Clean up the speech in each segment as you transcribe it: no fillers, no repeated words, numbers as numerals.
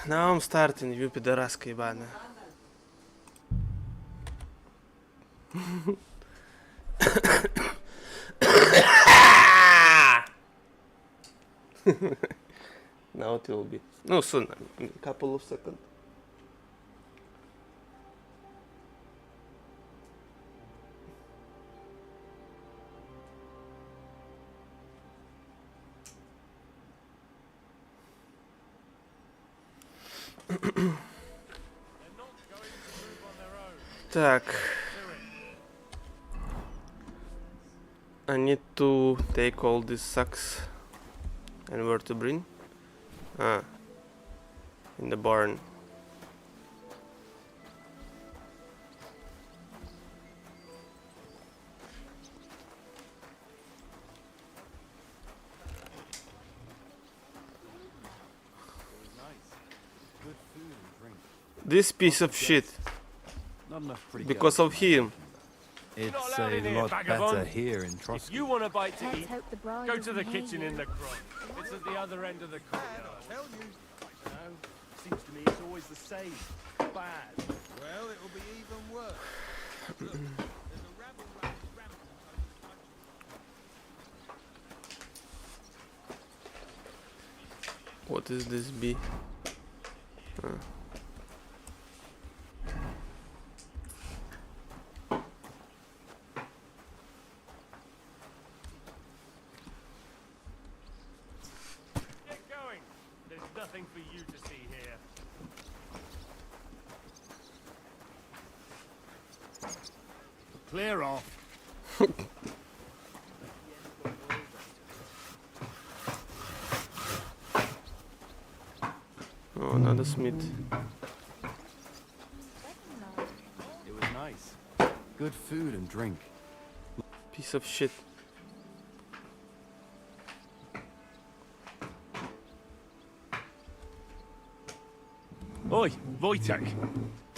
Now I'm starting, you пидораска ебаная. Now it will be. No, soon, in a couple of seconds. Так. I need to take all these sacks. And where to bring? Ah. In the barn. This piece of shit. Because of him. It's a lot better here in Trotsky. If you want a bite to Let's eat, hope the bride go to the doesn't hear kitchen you. in the croft. It's at the other end of the courtyard. No, seems to me it's always the same. Bad. Well, it'll be even worse. Look, there's a rabble running rampant over the country. What is this bee? Get going. There's nothing for you to see here. Clear off. Oh, another smith. It was nice. Good food and drink. Piece of shit. Oi, Wojtek.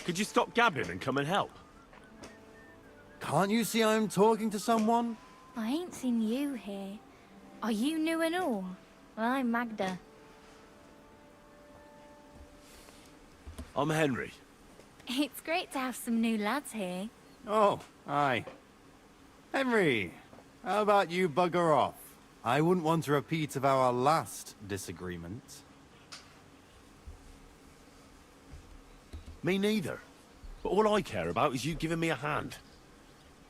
Could you stop gabbing and come and help? Can't you see I'm talking to someone? I ain't seen you here. Are you new and all? Well, I'm Magda. I'm Henry. It's great to have some new lads here. Oh, aye. Henry, how about you bugger off? I wouldn't want a repeat of our last disagreement. Me neither. But all I care about is you giving me a hand.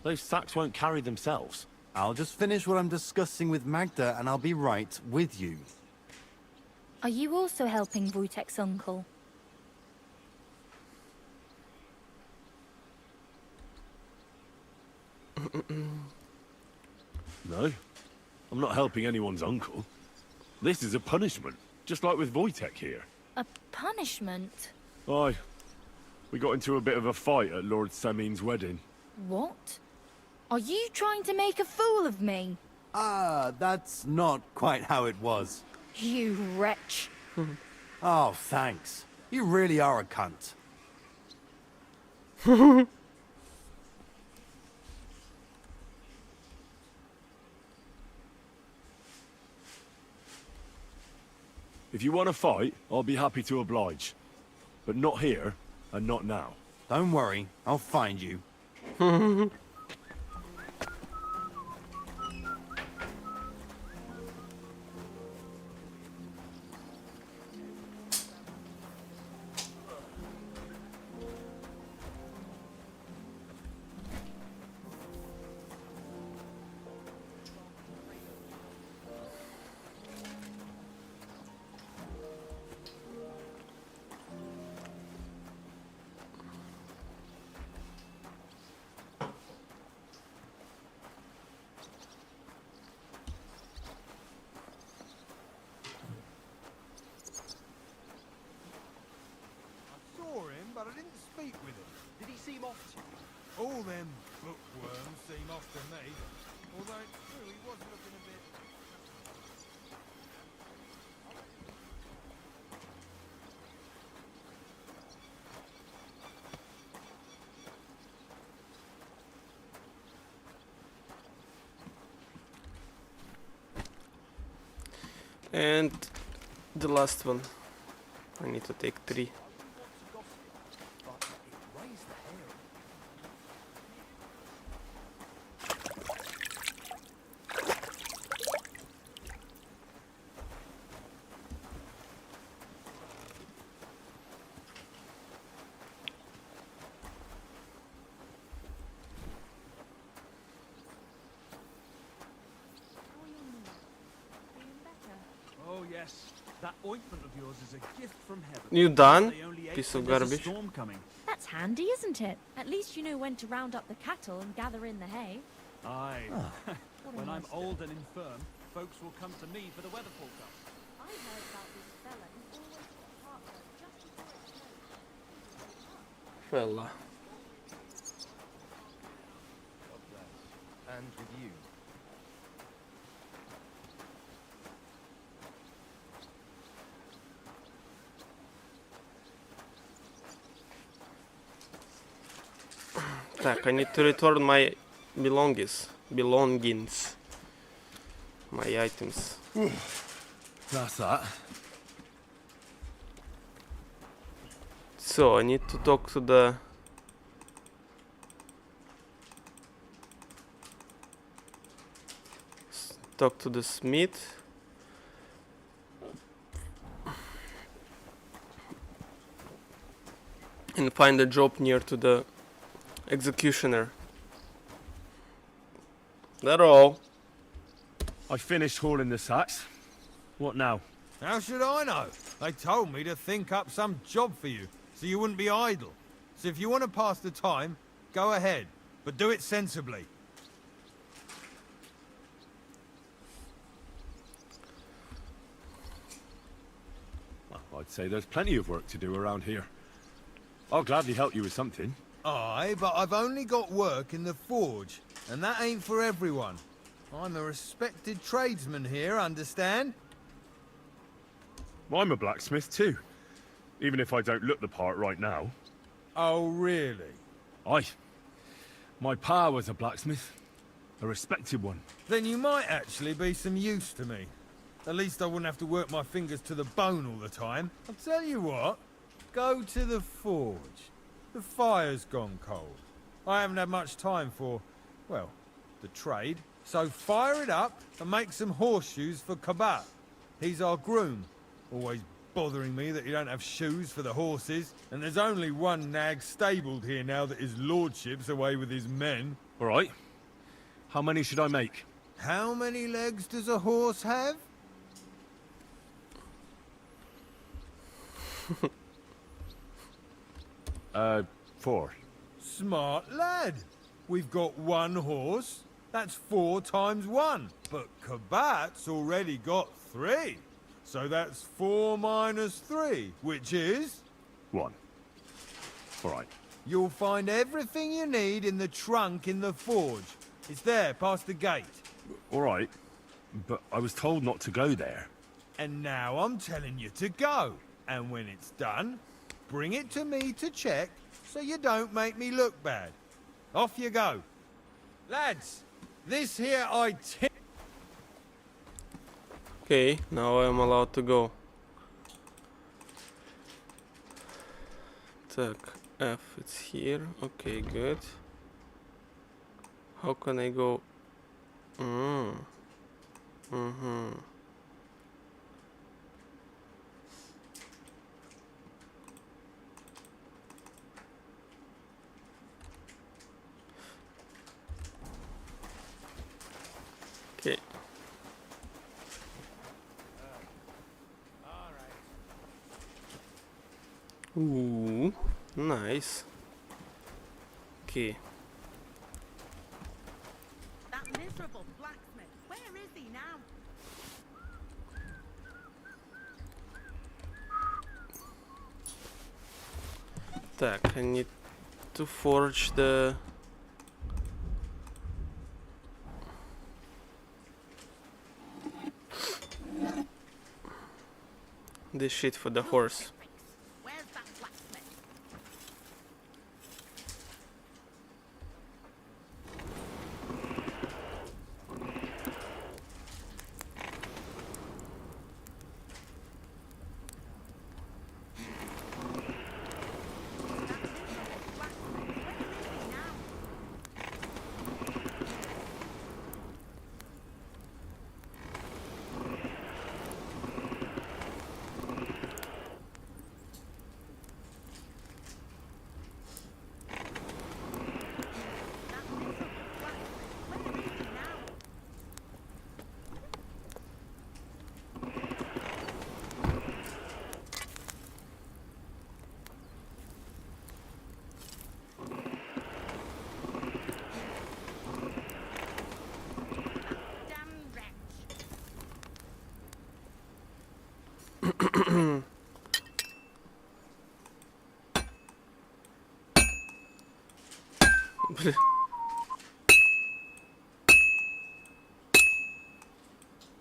Those sacks won't carry themselves. I'll just finish what I'm discussing with Magda and I'll be right with you. Are you also helping Wojtek's uncle? No, I'm not helping anyone's uncle. This is a punishment, just like with Wojtek here. A punishment? Aye. We got into a bit of a fight at Lord Semin's wedding. What? Are you trying to make a fool of me? Ah, that's not quite how it was. You wretch. Oh, thanks. You really are a cunt. If you want to fight, I'll be happy to oblige. But not here, and not now. Don't worry, I'll find you. But I didn't speak with him. Did he seem off to you? All them bookworms seem off to me. Although it's true, he was looking a bit... And the last one. I need to take 3. But it raised the hair. Oh yes, that ointment of yours is a gift from heaven. You done? They only ate Piece when of there's a garbage. storm coming. That's handy, isn't it? At least you know when to round up the cattle and gather in the hay. Aye. What a When I'm nice old and infirm, folks will come to me for the weather forecast. I heard about this fella who always got heartburn just before it snowed. Fella. God bless. And with you. Так, I need to return my belongings. My items. That's that. So, I need to talk to the... Talk to the smith. And find a job near to the executioner. That all. I finished hauling the sacks. What now? How should I know? They told me to think up some job for you, so you wouldn't be idle. So if you want to pass the time, go ahead, but do it sensibly. Well, I'd say there's plenty of work to do around here. I'll gladly help you with something. Aye, but I've only got work in the forge, and that ain't for everyone. I'm a respected tradesman here, understand? I'm a blacksmith too, even if I don't look the part right now. Oh, really? Aye. My pa was a blacksmith. A respected one. Then you might actually be some use to me. At least I wouldn't have to work my fingers to the bone all the time. I'll tell you what, go to the forge. The fire's gone cold. I haven't had much time for, well, the trade. So fire it up and make some horseshoes for Kabat. He's our groom. Always bothering me that you don't have shoes for the horses. And there's only one nag stabled here now that his lordship's away with his men. All right. How many should I make? How many legs does a horse have? Four. Smart lad. We've got one horse. That's 4 times 1. But Kabat's already got 3. So that's 4 minus 3, which is... 1. All right. You'll find everything you need in the trunk in the forge. It's there, past the gate. All right. But I was told not to go there. And now I'm telling you to go. And when it's done, bring it to me to check, so you don't make me look bad. Off you go. Lads, this here Okay, now I'm allowed to go. Так, F, it's here. Okay, good. How can I go? Okay. Ooh, nice. Okay. That miserable blacksmith. Where is he now? Так, I need to forge the shit for the horse. Where's that blacksmith?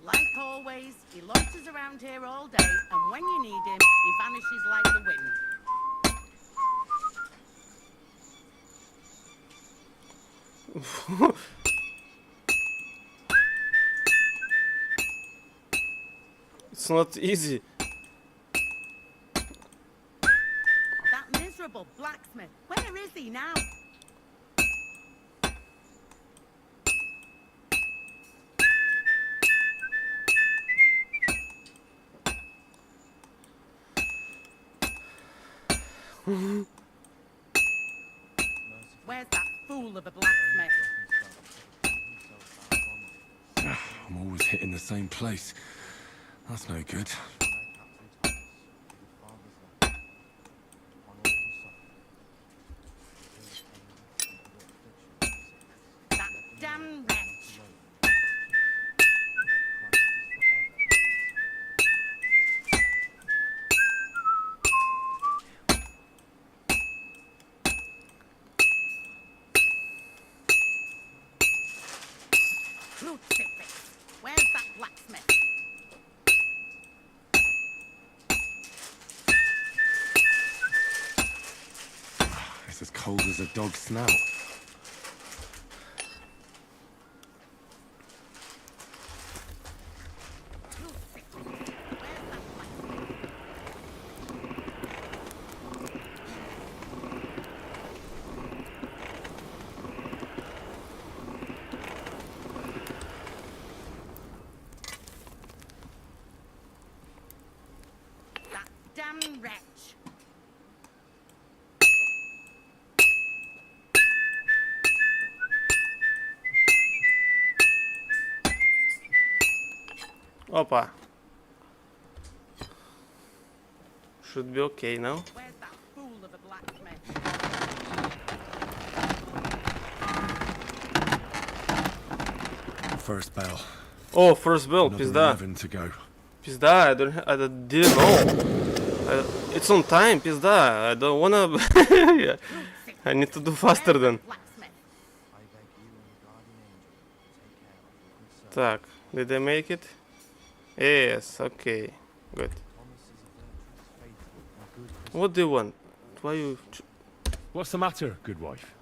Like always, he loiters around here all day, and when you need him, he vanishes like the wind. It's not easy. That miserable blacksmith, where is he now? Where's that fool of a blacksmith? I'm always hitting the same place. That's no good. That damn wretch. Crucifix. Where's that blacksmith? It's as cold as a dog's snout. Crucifix. Where's that blacksmith? That damn wretch. Opa. Should be okay now. Where's that fool of a blacksmith? First bell. Oh, first bell, Another pizda. 11 to go. Pizda, I didn't know. It's on time, pizda. I don't wanna... Yeah. I need to do faster Where's then. that blacksmith? Так, did I make it? Yes, okay. Good. What do you want? Why you... What's the matter, good wife?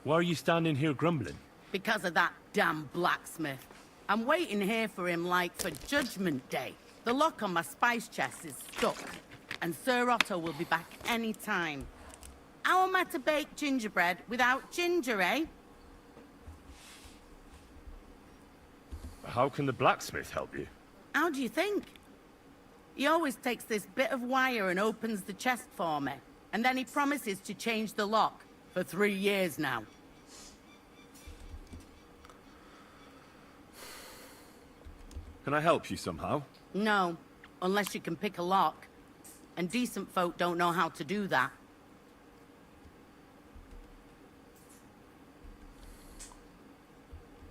Why are you standing here grumbling? Because of that damn blacksmith. I'm waiting here for him like for Judgment Day. The lock on my spice chest is stuck, and Sir Otto will be back any time. How am I to bake gingerbread without ginger, eh? How can the blacksmith help you? How do you think? He always takes this bit of wire and opens the chest for me, and then he promises to change the lock for 3 years now. Can I help you somehow? No, unless you can pick a lock. And decent folk don't know how to do that.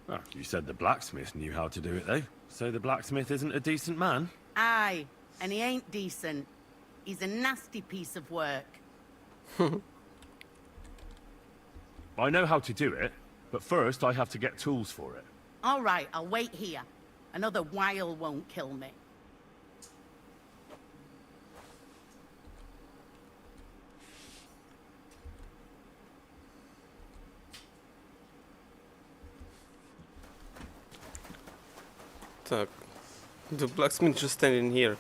Oh, you said the blacksmith knew how to do it, though. So the blacksmith isn't a decent man? Aye, and he ain't decent. He's a nasty piece of work. I know how to do it, but first I have to get tools for it. All right, I'll wait here. Another while won't kill me. Так. The blacksmith just standing here.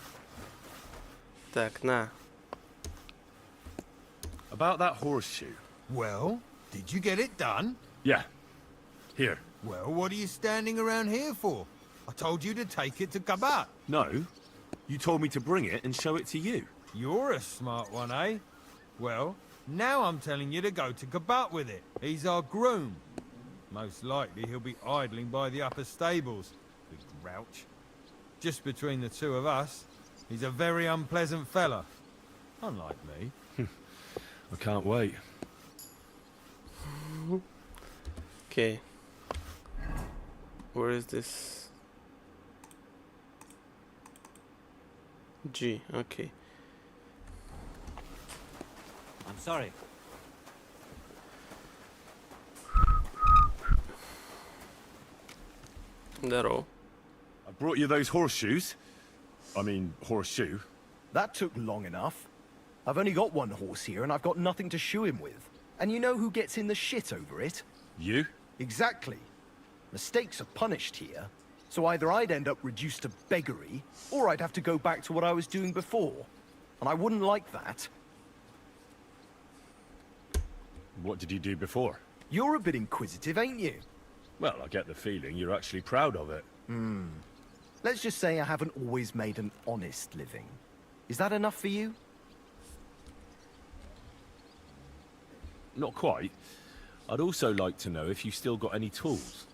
Так, на. About that horseshoe. Well, did you get it done? Yeah. Here. Well, what are you standing around here for? I told you to take it to Kabat. No. You told me to bring it and show it to you. You're a smart one, eh? Well, now I'm telling you to go to Kabat with it. He's our groom. Most likely he'll be idling by the upper stables. Big grouch. Just between the two of us, he's a very unpleasant fella. Unlike me. I can't wait. Okay. Where is this? G, okay. I'm sorry. That all. I brought you those horseshoes. I mean, horseshoe. That took long enough. I've only got one horse here and I've got nothing to shoe him with. And you know who gets in the shit over it? You? Exactly. Mistakes are punished here. So either I'd end up reduced to beggary, or I'd have to go back to what I was doing before. And I wouldn't like that. What did you do before? You're a bit inquisitive, ain't you? Well, I get the feeling you're actually proud of it. Let's just say I haven't always made an honest living. Is that enough for you? Not quite. I'd also like to know if you still got any tools.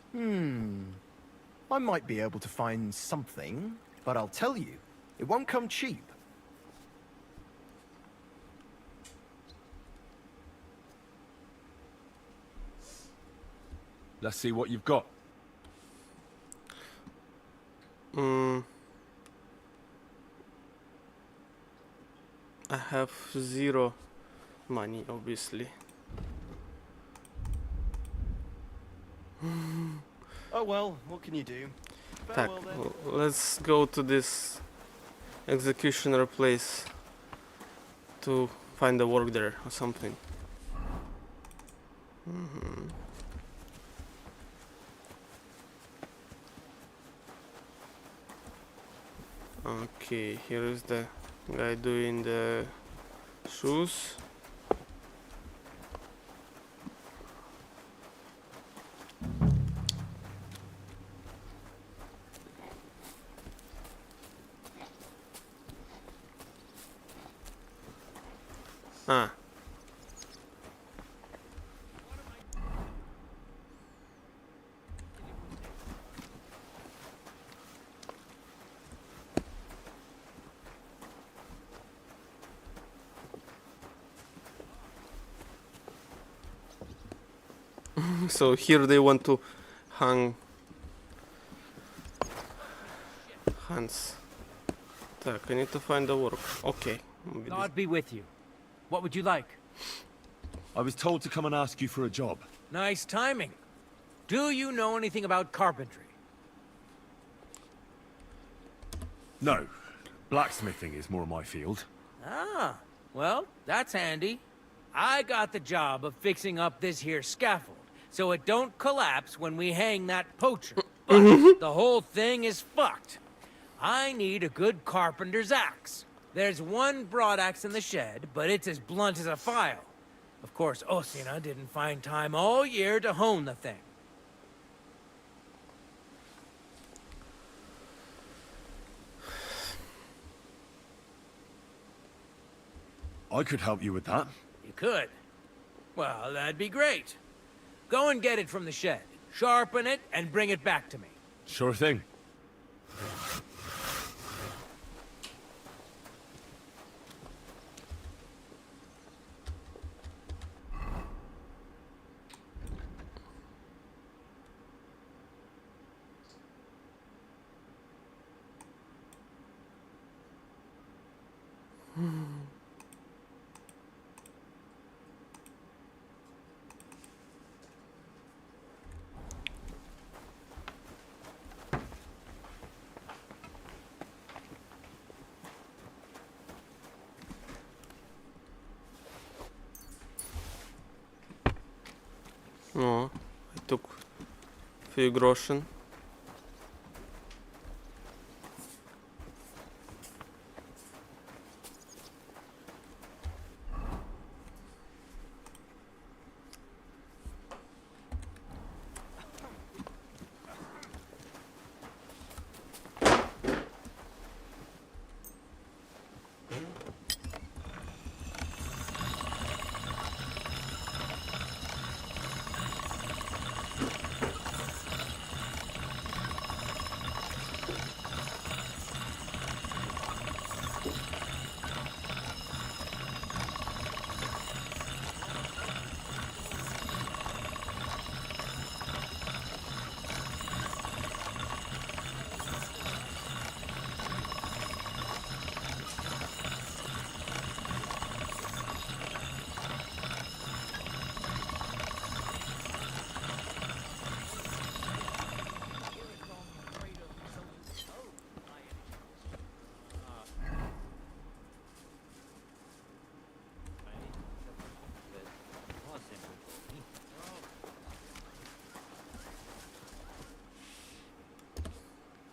I might be able to find something, but I'll tell you, it won't come cheap. Let's see what you've got. I have 0 money, obviously. Oh well, what can you do? Так, let's go to this executioner place to find the work there or something. Okay, here is the guy doing the shoes. Ah. So here they want to hang hands. Так, I need to find the work. Okay. God be with you. What would you like? I was told to come and ask you for a job. Nice timing. Do you know anything about carpentry? No. Blacksmithing is more my field. Ah, well, that's handy. I got the job of fixing up this here scaffold, so it don't collapse when we hang that poacher. But the whole thing is fucked. I need a good carpenter's axe. There's one broadaxe in the shed, but it's as blunt as a file. Of course, Osina didn't find time all year to hone the thing. I could help you with that. You could. Well, that'd be great. Go and get it from the shed, sharpen it, and bring it back to me. Sure thing. No, I took few groschen.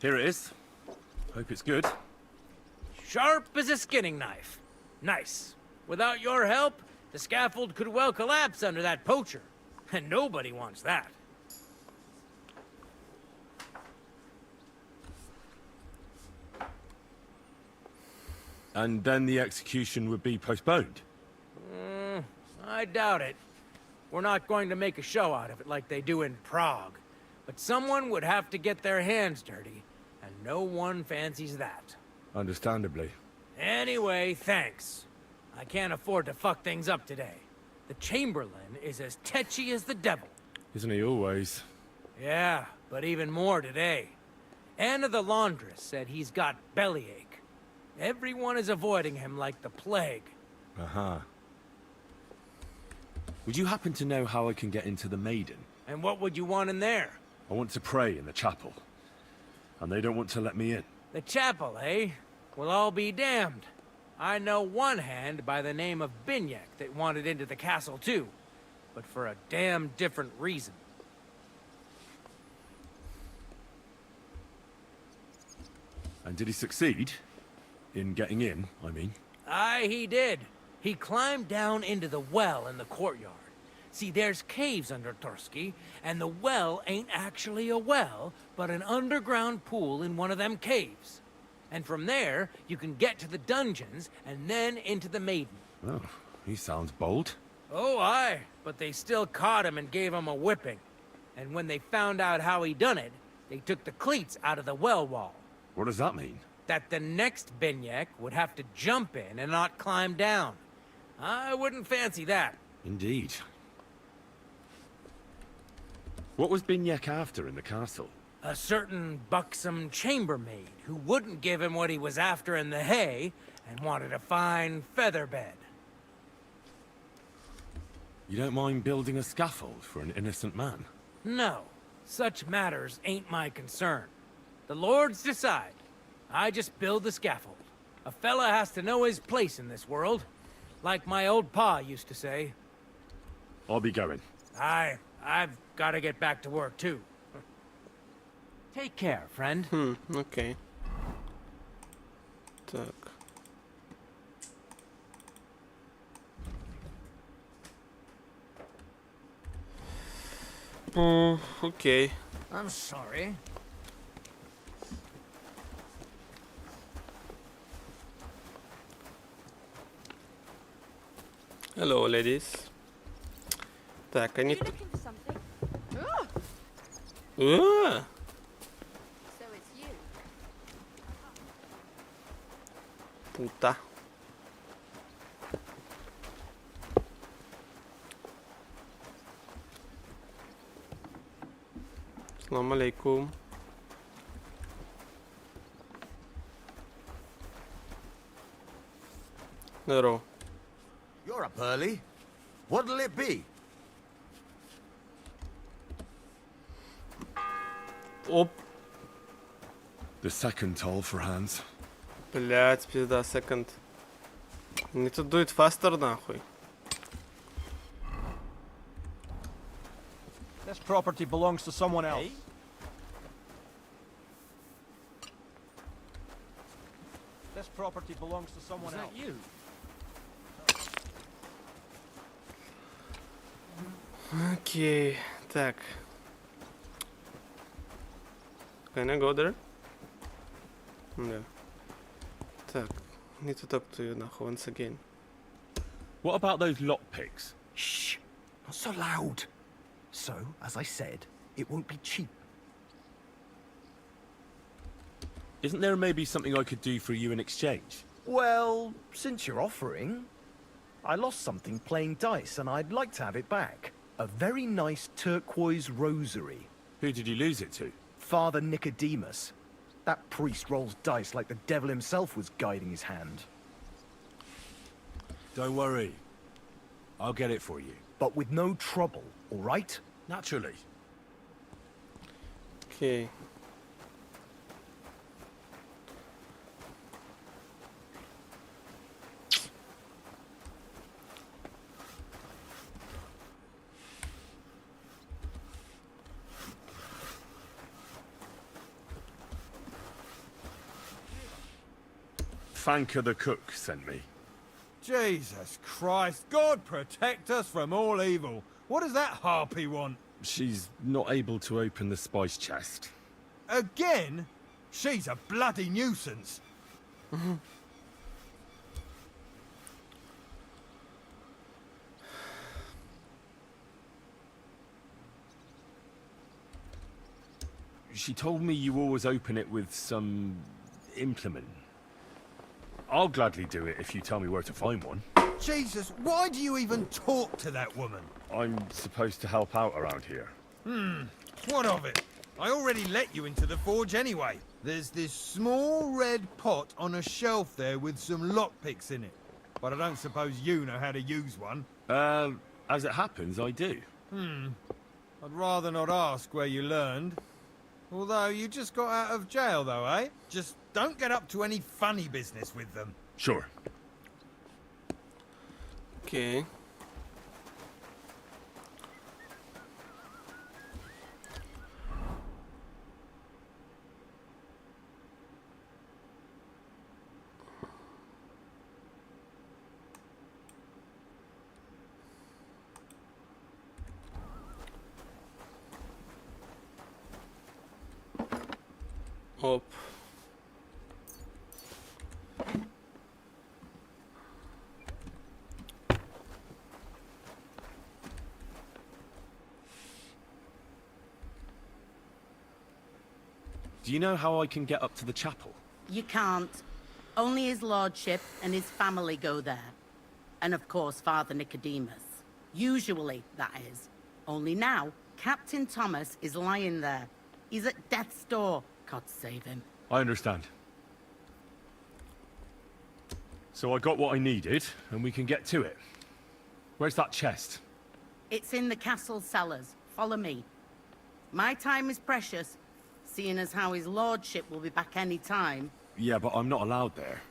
Here it is. Hope it's good. Sharp as a skinning knife. Nice. Without your help, the scaffold could well collapse under that poacher. And nobody wants that. And then the execution would be postponed. I doubt it. We're not going to make a show out of it like they do in Prague. But someone would have to get their hands dirty, and no one fancies that. Understandably. Anyway, thanks. I can't afford to fuck things up today. The Chamberlain is as tetchy as the devil. Isn't he always? Yeah, but even more today. Anna the laundress said he's got bellyache. Everyone is avoiding him like the plague. Uh-huh. Would you happen to know how I can get into the Maiden? And what would you want in there? I want to pray in the chapel. And they don't want to let me in. The chapel, eh? Well, I'll be damned. I know one hand by the name of Binyek that wanted into the castle too. But for a damn different reason. And did he succeed? In getting in, I mean. Aye, he did. He climbed down into the well in the courtyard. See, there's caves under Tursky, and the well ain't actually a well, but an underground pool in one of them caves. And from there, you can get to the dungeons, and then into the Maiden. Oh, he sounds bold. Oh, aye, but they still caught him and gave him a whipping. And when they found out how he done it, they took the cleats out of the well wall. What does that mean? That the next Binyek would have to jump in and not climb down. I wouldn't fancy that. Indeed. What was Binyek after in the castle? A certain buxom chambermaid who wouldn't give him what he was after in the hay and wanted a fine feather bed. You don't mind building a scaffold for an innocent man? No, such matters ain't my concern. The lords decide. I just build the scaffold. A fella has to know his place in this world. Like my old pa used to say. I'll be going. I've got to get back to work too. Take care, friend. Окей. Так. Окей. I'm sorry. Hello, ladies. Так, они... You looking for something? А! So it's you. Puta. Assalamu alaikum. Здорово. You're up early. What'll it be? Оп. The second toll for Hans. Блять, пизда, second. Не тут дует faster, нахуй. This property belongs to someone else. This property belongs to someone else. You? Окей, так. Can I go there? Да. Так, need to talk to you now once again. What about those lockpicks? Shh, not so loud. So, as I said, it won't be cheap. Isn't there maybe something I could do for you in exchange? Well, since you're offering, I lost something playing dice and I'd like to have it back. A very nice turquoise rosary. Who did you lose it to? Father Nicodemus. That priest rolls dice like the devil himself was guiding his hand. Don't worry. I'll get it for you. But with no trouble, all right? Naturally. Okay. Fanka the cook sent me. Jesus Christ, God protect us from all evil. What does that harpy want? She's not able to open the spice chest. Again? She's a bloody nuisance. She told me you always open it with some implement. I'll gladly do it if you tell me where to find one. Jesus, why do you even talk to that woman? I'm supposed to help out around here. What of it? I already let you into the forge anyway. There's this small red pot on a shelf there with some lockpicks in it. But I don't suppose you know how to use one. As it happens, I do. I'd rather not ask where you learned. Although you just got out of jail though, eh? Just don't get up to any funny business with them. Sure. Okay. Up. Do you know how I can get up to the chapel? You can't. Only his lordship and his family go there. And of course, Father Nicodemus. Usually, that is. Only now, Captain Thomas is lying there. He's at death's door. God save him. I understand. So I got what I needed, and we can get to it. Where's that chest? It's in the castle cellars. Follow me. My time is precious, seeing as how his lordship will be back any time. Yeah, but I'm not allowed there.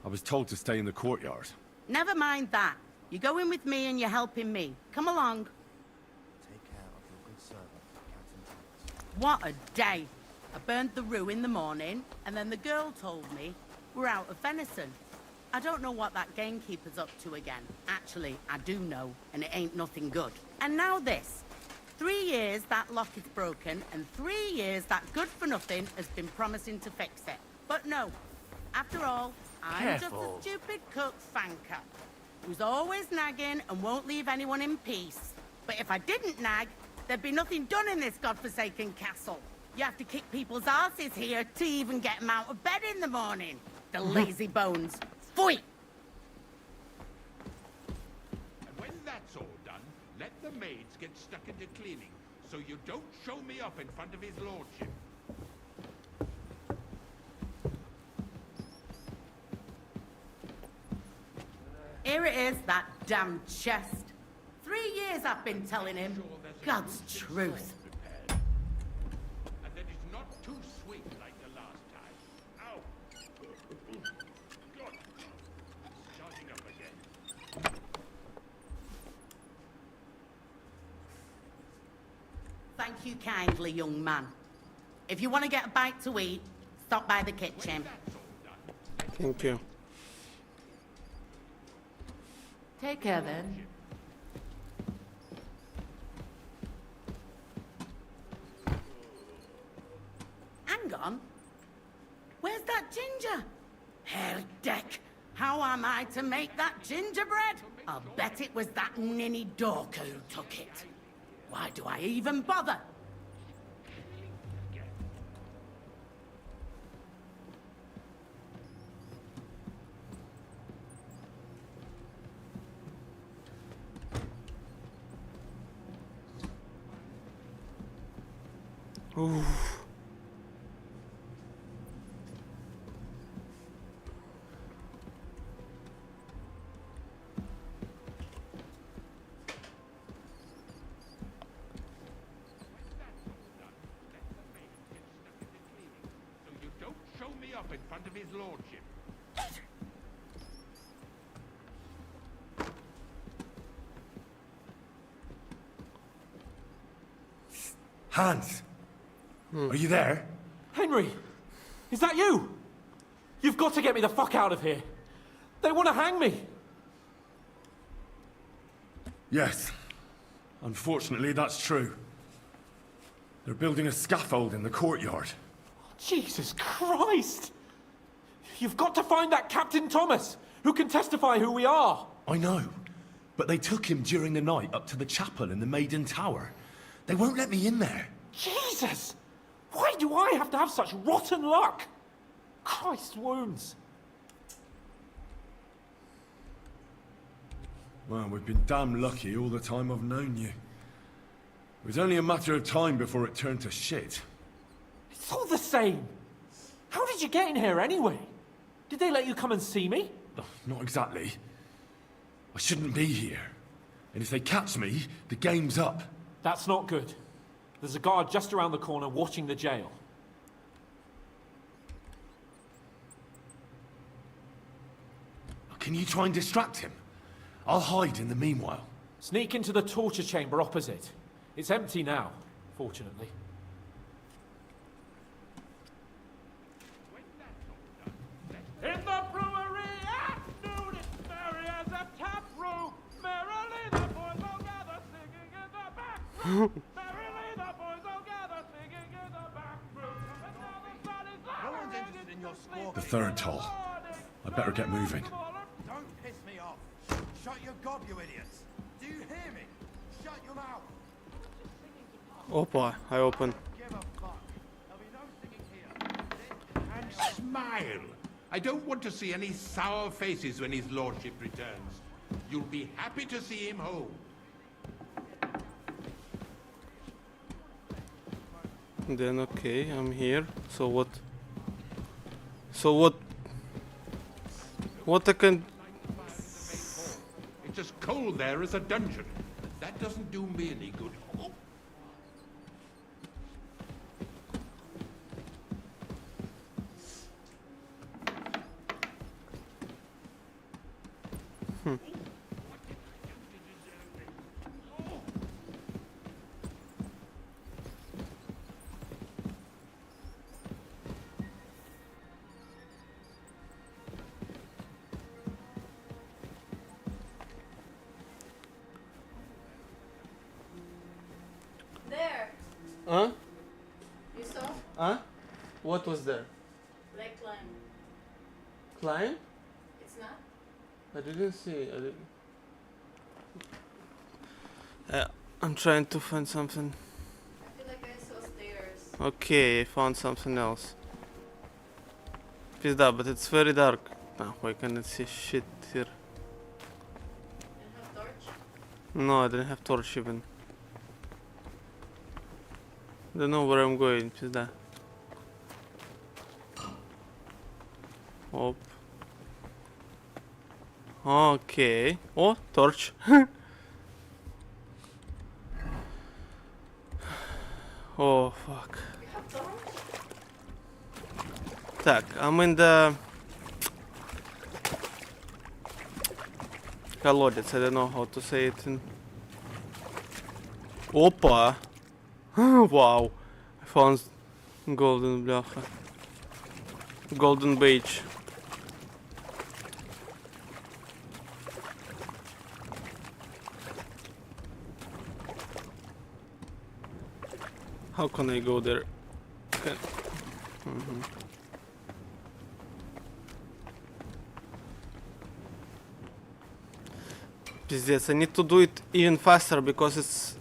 I was told to stay in the courtyard. Never mind that. You're going with me and you're helping me. Come along. Take care of your good servant, Captain Thomas. What a day. I burned the rue in the morning, and then the girl told me we're out of venison. I don't know what that gamekeeper's up to again. Actually, I do know, and it ain't nothing good. And now this. 3 years that lock is broken, and 3 years that good-for-nothing has been promising to fix it. But no. After all, I'm just a stupid cook Fanka, who's always nagging and won't leave anyone in peace. But if I didn't nag, there'd be nothing done in this godforsaken castle. You have to kick people's asses here to even get them out of bed in the morning. The lazy bones. Pfui! And when that's all done, let the maids get stuck into cleaning, so you don't show me up in front of his lordship. Here it is, that damn chest. 3 years I've been telling him. God's truth. And that it's not too sweet like the last time. Ow! God! Starting up again. Thank you kindly, young man. If you want to get a bite to eat, stop by the kitchen. Thank you. Take care then. Hang on. Where's that ginger? Herdeck, how am I to make that gingerbread? I'll bet it was that ninny Dorker who took it. Why do I even bother? Ooh. So you don't show me up in front of his lordship. Hans! Are you there? Henry! Is that you? You've got to get me the fuck out of here. They want to hang me. Yes. Unfortunately, that's true. They're building a scaffold in the courtyard. Jesus Christ! You've got to find that Captain Thomas, who can testify who we are. I know. But they took him during the night up to the chapel in the Maiden Tower. They won't let me in there. Jesus! Why do I have to have such rotten luck? Christ wounds. Well, we've been damn lucky all the time I've known you. It was only a matter of time before it turned to shit. It's all the same. How did you get in here anyway? Did they let you come and see me? Oh, not exactly. I shouldn't be here. And if they catch me, the game's up. That's not good. There's a guard just around the corner watching the jail. Can you try and distract him? I'll hide in the meanwhile. Sneak into the torture chamber opposite. It's empty now, fortunately. In the brewery at noon, it's merry as a tap room. Merrily the boys all gather singing in the back room. Merrily the boys all gather singing in the back room. And now the sun is No one's interested in your squawk. The third toll. I better get moving. Don't piss me off. Shut your gob, you idiots. Do you hear me? Shut your mouth. Opa, I open. Give a fuck. There'll be no singing here. and smile. I don't want to see any sour faces when his lordship returns. You'll be happy to see him home. Then okay, I'm here. So what? So what? What I can? It's as cold there as a dungeon. That doesn't do me any good. Oh. There. Huh? You saw? Huh? What was there? Black line. Climb? It's not? I didn't see. I didn't. I'm trying to find something. I feel like I saw stairs. Okay, I found something else. Pizda, but it's very dark. Nah, I cannot see shit here. You have torch? No, I didn't have torch even. Don't know where I'm going, pizda. Op. Okay. Oh, torch. Oh, fuck. You have torch? Так, I'm in the колодец. I don't know how to say it in. Опа! Wow! I found golden бляха. Golden beach. How can I go there? Can... Пиздец, I need to do it even faster because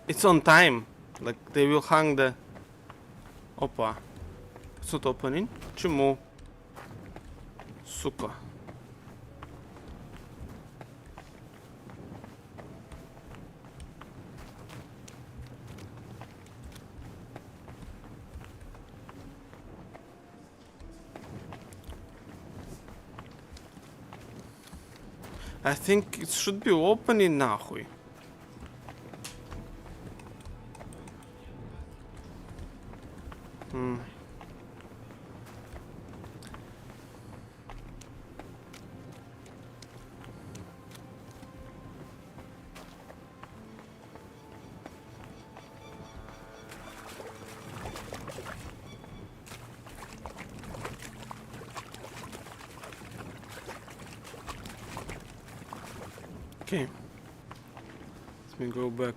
it's on time. Like they will hang the. Опа. It's not opening. Чему? Сука. I think it should be opening нахуй. Okay. Let me go back.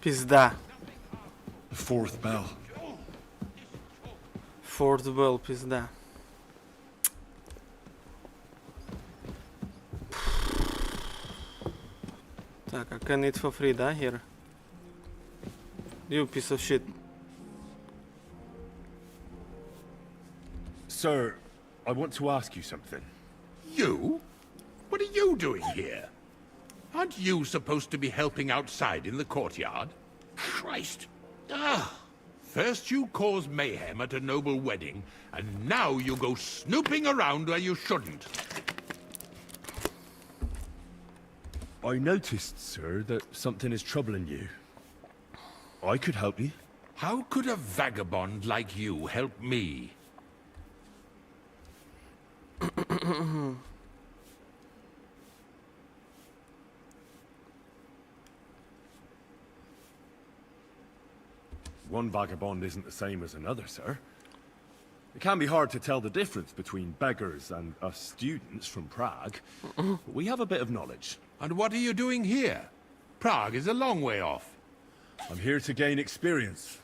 Pizda. The fourth bell. Fourth bell, pizda. Так, I can eat for free, да, here? You piece of shit. Sir, I want to ask you something. You? What are you doing here? Aren't you supposed to be helping outside in the courtyard? Christ. Ah. First you cause mayhem at a noble wedding, and now you go snooping around where you shouldn't. I noticed, sir, that something is troubling you. I could help you. How could a vagabond like you help me? One vagabond isn't the same as another, sir. It can be hard to tell the difference between beggars and us students from Prague, but we have a bit of knowledge. And what are you doing here? Prague is a long way off. I'm here to gain experience.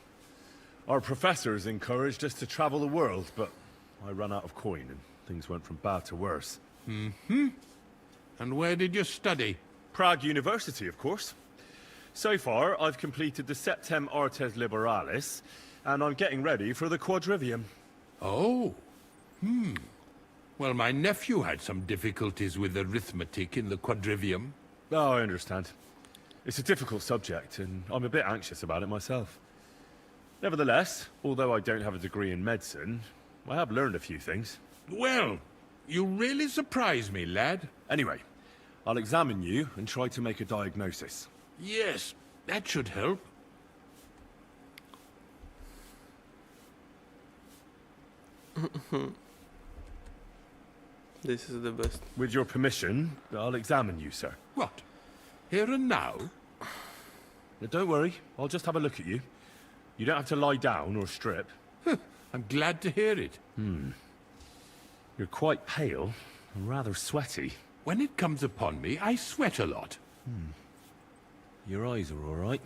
Our professors encouraged us to travel the world, but I ran out of coin and things went from bad to worse. Mm-hmm. And where did you study? Prague University, of course. So far, I've completed the Septem Artes Liberalis, and I'm getting ready for the Quadrivium. Oh. Well, my nephew had some difficulties with arithmetic in the Quadrivium. Oh, I understand. It's a difficult subject, and I'm a bit anxious about it myself. Nevertheless, although I don't have a degree in medicine, I have learned a few things. Well, you really surprise me, lad. Anyway, I'll examine you and try to make a diagnosis. Yes, that should help. This is the best. With your permission, I'll examine you, sir. What? Here and now? Now, don't worry, I'll just have a look at you. You don't have to lie down or strip. I'm glad to hear it. You're quite pale and rather sweaty. When it comes upon me, I sweat a lot. Your eyes are all right.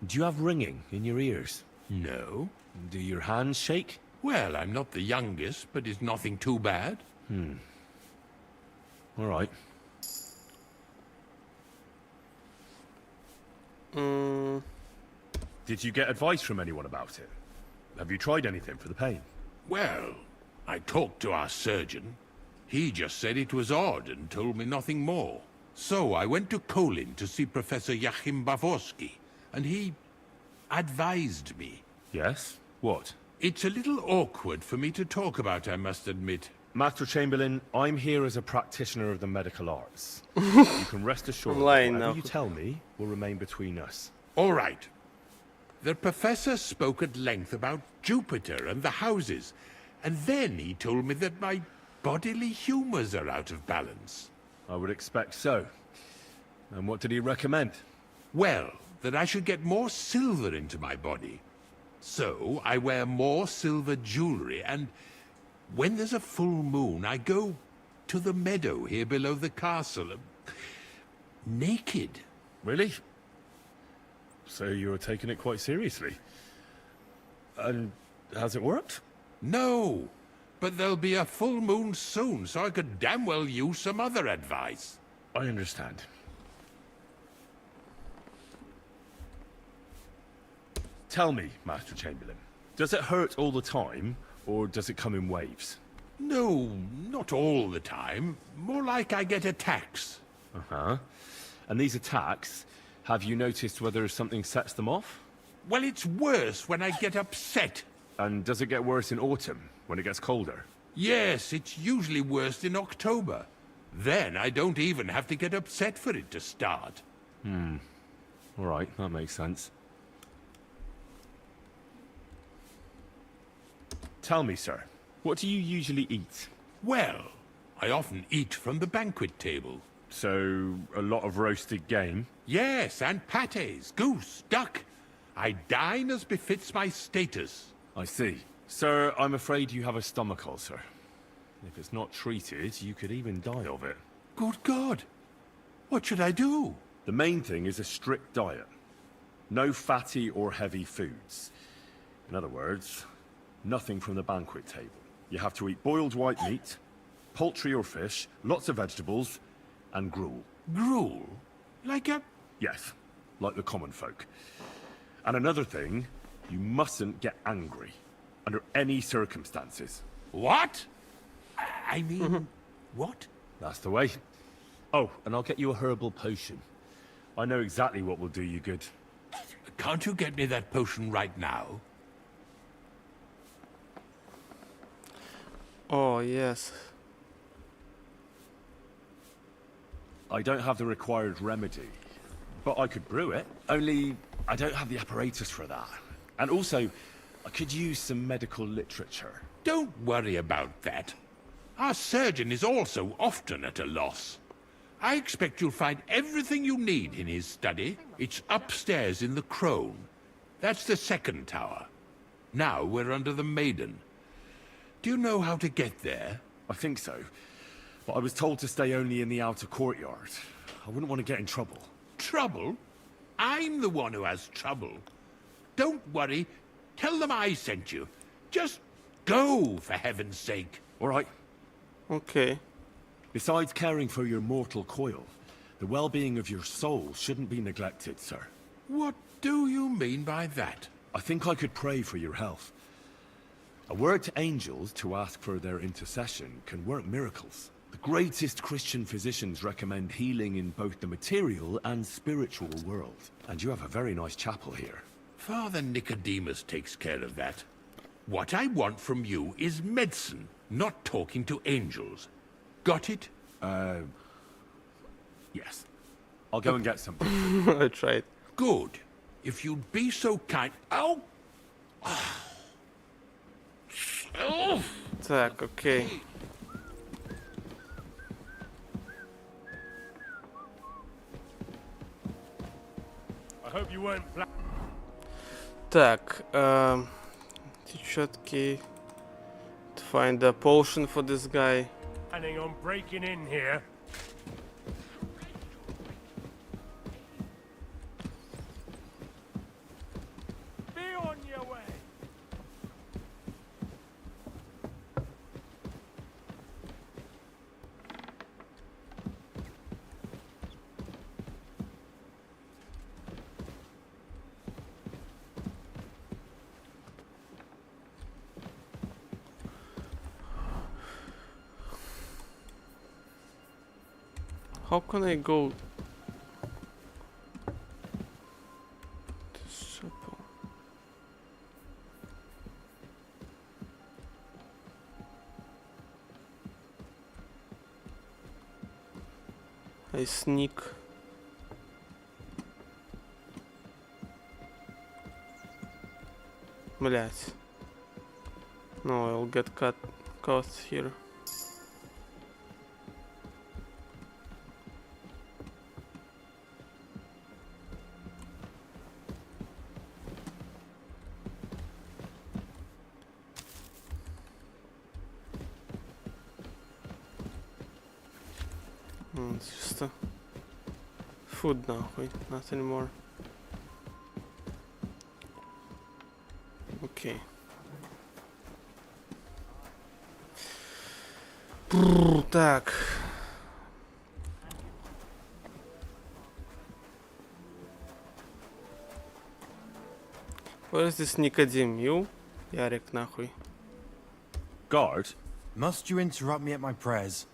Do you have ringing in your ears? No. Do your hands shake? Well, I'm not the youngest, but it's nothing too bad. All right. Did you get advice from anyone about it? Have you tried anything for the pain? Well, I talked to our surgeon. He just said it was odd and told me nothing more. So I went to Kolin to see Professor Joachim Bavorsky, and he advised me. Yes? What? It's a little awkward for me to talk about, I must admit. Master Chamberlain, I'm here as a practitioner of the medical arts. You can rest assured that whatever you tell me will remain between us. All right. The professor spoke at length about Jupiter and the houses, and then he told me that my bodily humors are out of balance. I would expect so. And what did he recommend? Well, that I should get more silver into my body. So I wear more silver jewelry, and when there's a full moon, I go to the meadow here below the castle, naked. Really? So you're taking it quite seriously. And has it worked? No, but there'll be a full moon soon, so I could damn well use some other advice. I understand. Tell me, Master Chamberlain, does it hurt all the time, or does it come in waves? No, not all the time. More like I get attacks. Uh-huh. And these attacks, have you noticed whether something sets them off? Well, it's worse when I get upset. And does it get worse in autumn, when it gets colder? Yes, it's usually worst in October. Then I don't even have to get upset for it to start. All right, that makes sense. Tell me, sir, what do you usually eat? Well, I often eat from the banquet table. So, a lot of roasted game? Yes, and pâtés, goose, duck. I dine as befits my status. I see. Sir, I'm afraid you have a stomach ulcer. If it's not treated, you could even die of it. Good God. What should I do? The main thing is a strict diet. No fatty or heavy foods. In other words, nothing from the banquet table. You have to eat boiled white meat, poultry or fish, lots of vegetables, and gruel. Gruel? Like a... Yes, like the common folk. And another thing, you mustn't get angry. Under any circumstances. What? I mean, what? That's the way. Oh, and I'll get you a herbal potion. I know exactly what will do you good. Can't you get me that potion right now? Oh, yes. I don't have the required remedy, but I could brew it. Only, I don't have the apparatus for that. And also, I could use some medical literature. Don't worry about that. Our surgeon is also often at a loss. I expect you'll find everything you need in his study. It's upstairs in the Crone. That's the second tower. Now we're under the Maiden. Do you know how to get there? I think so. But I was told to stay only in the outer courtyard. I wouldn't want to get in trouble. Trouble? I'm the one who has trouble. Don't worry. Tell them I sent you. Just go, for heaven's sake. All right. Okay. Besides caring for your mortal coil, the well-being of your soul shouldn't be neglected, sir. What do you mean by that? I think I could pray for your health. A word to angels to ask for their intercession can work miracles. The greatest Christian physicians recommend healing in both the material and spiritual world. And you have a very nice chapel here. Father Nicodemus takes care of that. What I want from you is medicine, not talking to angels. Got it? Yes. I'll go and get some. I tried. Good. If you'd be so kind... Ow! Так, окей. I hope you weren't Так, четкий. To find a potion for this guy. planning on breaking in here. Be on your way. How can I go? This chapel. I sneak. Блять. No, I'll get caught here. It's just a food now, wait, not anymore. Okay. Так. Where is this Nicodim? You? Yarek, нахуй. Guard? Must you interrupt me at my prayers?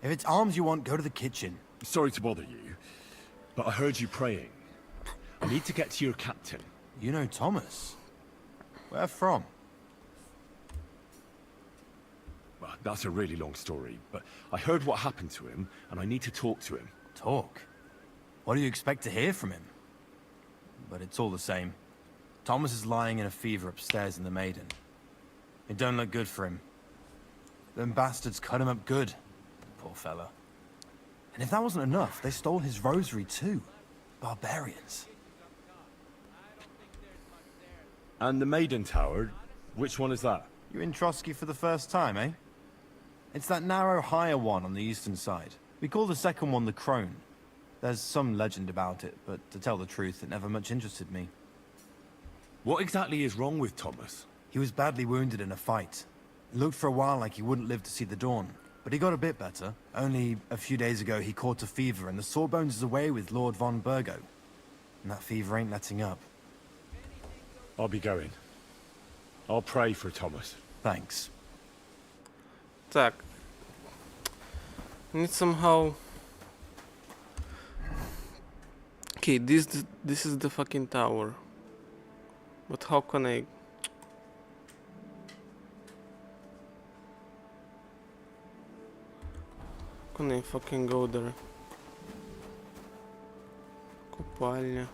If it's arms you want, go to the kitchen. Sorry to bother you, but I heard you praying. I need to get to your captain. You know Thomas? Where from? Well, that's a really long story, but I heard what happened to him, and I need to talk to him. Talk? What do you expect to hear from him? But it's all the same. Thomas is lying in a fever upstairs in the Maiden. It don't look good for him. Them bastards cut him up good. Poor fella. And if that wasn't enough, they stole his rosary too. Barbarians. And the Maiden Tower, which one is that? You're in Trotsky for the first time, eh? It's that narrow, higher one on the eastern side. We call the second one the Crone. There's some legend about it, but to tell the truth, it never much interested me. What exactly is wrong with Thomas? He was badly wounded in a fight. It looked for a while like he wouldn't live to see the dawn, but he got a bit better. Only a few days ago he caught a fever and the Sawbones is away with Lord von Burgo. And that fever ain't letting up. I'll be going. I'll pray for Thomas. Thanks. Так. Need somehow... Okay, this is the fucking tower. But how can I... Can I fucking go there? Купальня.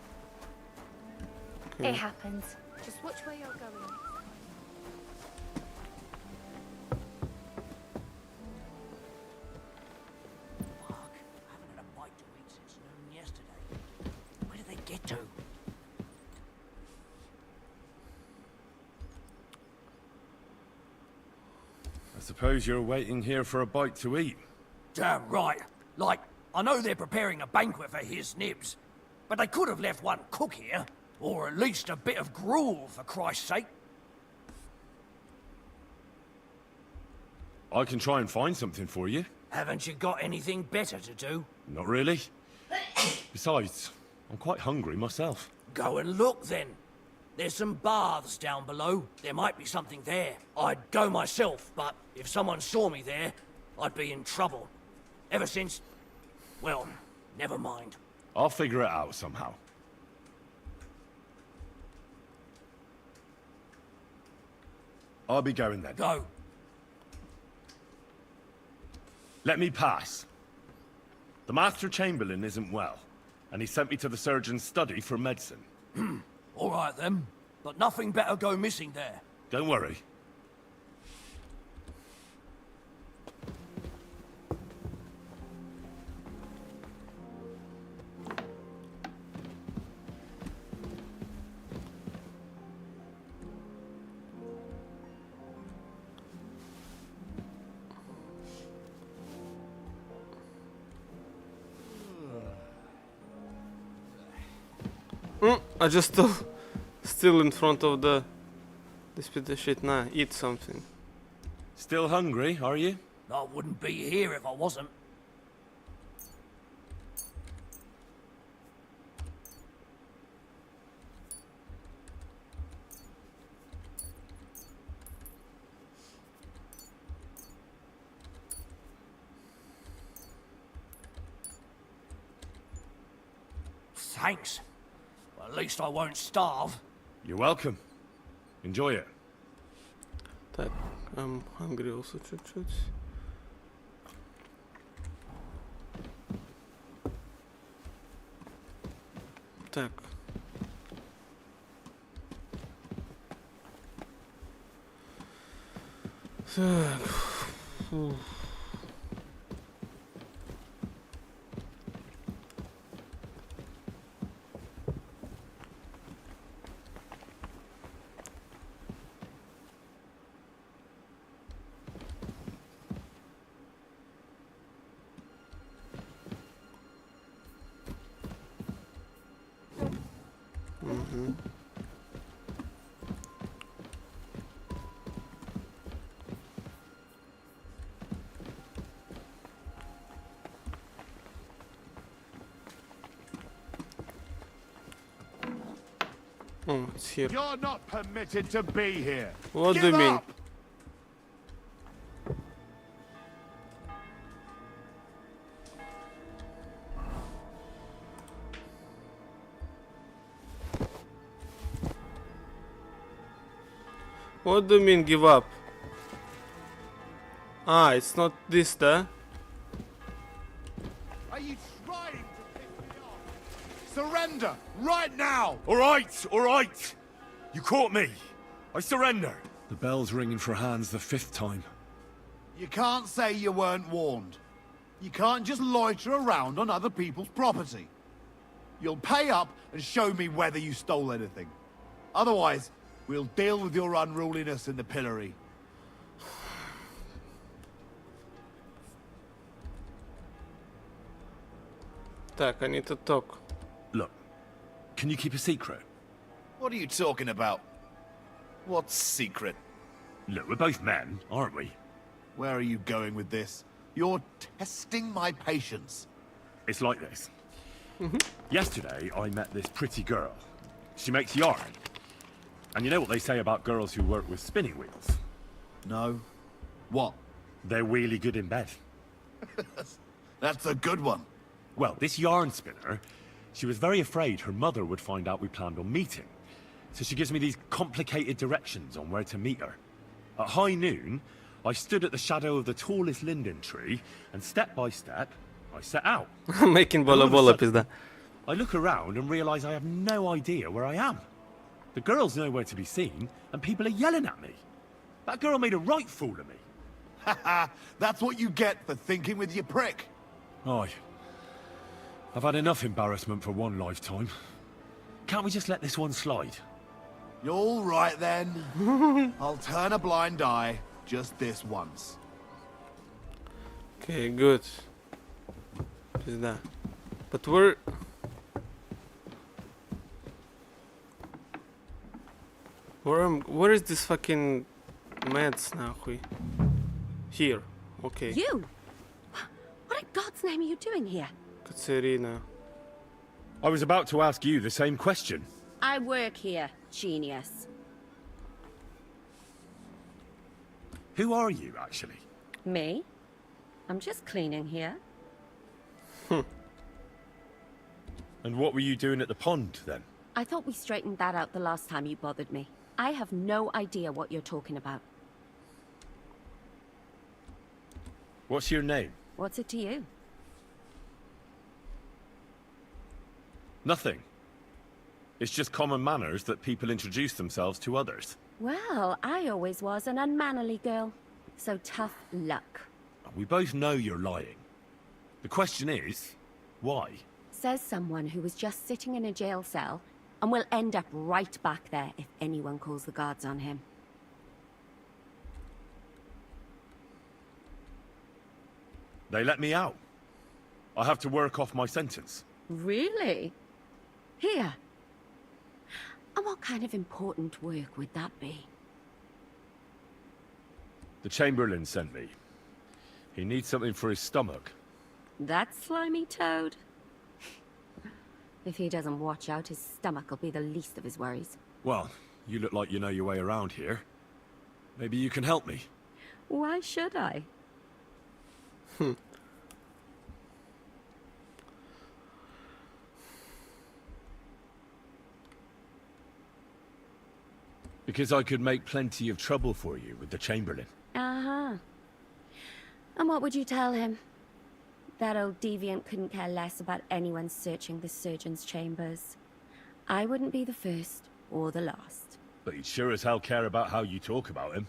Okay. It happens. Just watch where you're going. Fuck, I haven't had a bite to eat since noon yesterday. Where did they get to? I suppose you're waiting here for a bite to eat. Damn right. Like, I know they're preparing a banquet for his nibs, but they could have left one cook here, or at least a bit of gruel, for Christ's sake. I can try and find something for you. Haven't you got anything better to do? Not really. Besides, I'm quite hungry myself. Go and look then. There's some baths down below. There might be something there. I'd go myself, but if someone saw me there, I'd be in trouble. Ever since... well, never mind. I'll figure it out somehow. I'll be going then. Go. Let me pass. The Master Chamberlain isn't well, and he sent me to the surgeon's study for medicine. All right then, but nothing better go missing there. Don't worry. I just still in front of this bit of shit. Nah, eat something. Still hungry, are you? I wouldn't be here if I wasn't. Thanks. Well, at least I won't starve. You're welcome. Enjoy it. Так, I'm hungry also чуть-чуть. Так. Так. Фу. Oh, it's here. You're not permitted to be here. What do you mean? Up! What do you mean give up? Ah, it's not this, da? Are you trying to piss me off? Surrender right now! All right, all right. You caught me. I surrender. The bell's ringing for Hans the 5th time. You can't say you weren't warned. You can't just loiter around on other people's property. You'll pay up and show me whether you stole anything. Otherwise, we'll deal with your unruliness in the pillory. Так, I need to talk. Look, can you keep a secret? What are you talking about? What's secret? Look, we're both men, aren't we? Where are you going with this? You're testing my patience. It's like this. Yesterday, I met this pretty girl. She makes yarn. And you know what they say about girls who work with spinning wheels? No. What? They're really good in bed. That's a good one. Well, this yarn spinner, she was very afraid her mother would find out we planned on meeting. So she gives me these complicated directions on where to meet her. At high noon, I stood at the shadow of the tallest linden tree, and step by step, I set out. Making bola bola, pizda. I look around and realize I have no idea where I am. The girl's nowhere to be seen, and people are yelling at me. That girl made a right fool of me. Haha, that's what you get for thinking with your prick. Aye. I've had enough embarrassment for one lifetime. Can't we just let this one slide? You're all right then. I'll turn a blind eye just this once. Okay, good. Пизда. But where... Where is this fucking meds, нахуй? Here. Okay. You? What in God's name are you doing here? Katerina. I was about to ask you the same question. I work here, genius. Who are you, actually? Me? I'm just cleaning here. And what were you doing at the pond, then? I thought we straightened that out the last time you bothered me. I have no idea what you're talking about. What's your name? What's it to you? Nothing. It's just common manners that people introduce themselves to others. Well, I always was an unmannerly girl. So tough luck. We both know you're lying. The question is, why? Says someone who was just sitting in a jail cell and will end up right back there if anyone calls the guards on him. They let me out. I have to work off my sentence. Really? Here? And what kind of important work would that be? The Chamberlain sent me. He needs something for his stomach. That slimy toad? If he doesn't watch out, his stomach will be the least of his worries. Well, you look like you know your way around here. Maybe you can help me. Why should I? Because I could make plenty of trouble for you with the Chamberlain. Uh-huh. And what would you tell him? That old deviant couldn't care less about anyone searching the surgeon's chambers. I wouldn't be the first or the last. But he'd sure as hell care about how you talk about him.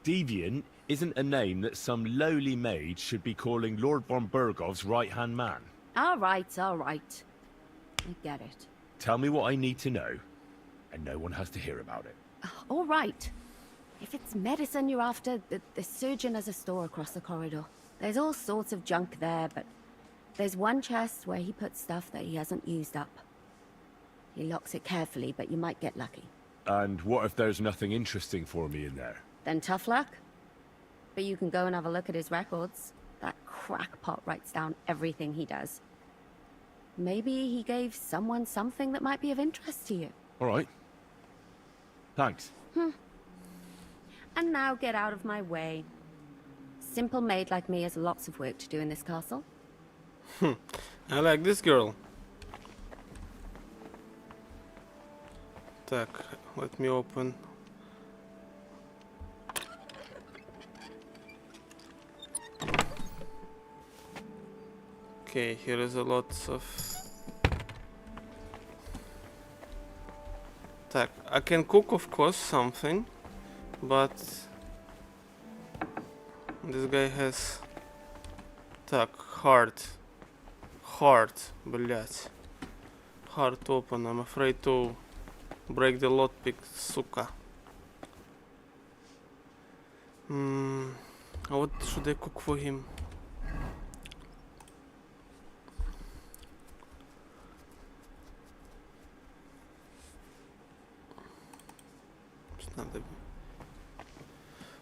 Deviant isn't a name that some lowly maid should be calling Lord von Burgov's right-hand man. All right, all right. I get it. Tell me what I need to know, and no one has to hear about it. All right. If it's medicine you're after, the surgeon has a store across the corridor. There's all sorts of junk there, but there's one chest where he puts stuff that he hasn't used up. He locks it carefully, but you might get lucky. And what if there's nothing interesting for me in there? Then tough luck. But you can go and have a look at his records. That crackpot writes down everything he does. Maybe he gave someone something that might be of interest to you. All right. Thanks. And now get out of my way. Simple maid like me has lots of work to do in this castle. I like this girl. Так, let me open. Okay, here is a lot of... Так, I can cook of course something. But this guy has так, hard, блять. Hard open. I'm afraid to break the lockpick, сука. What should I cook for him? It's not the...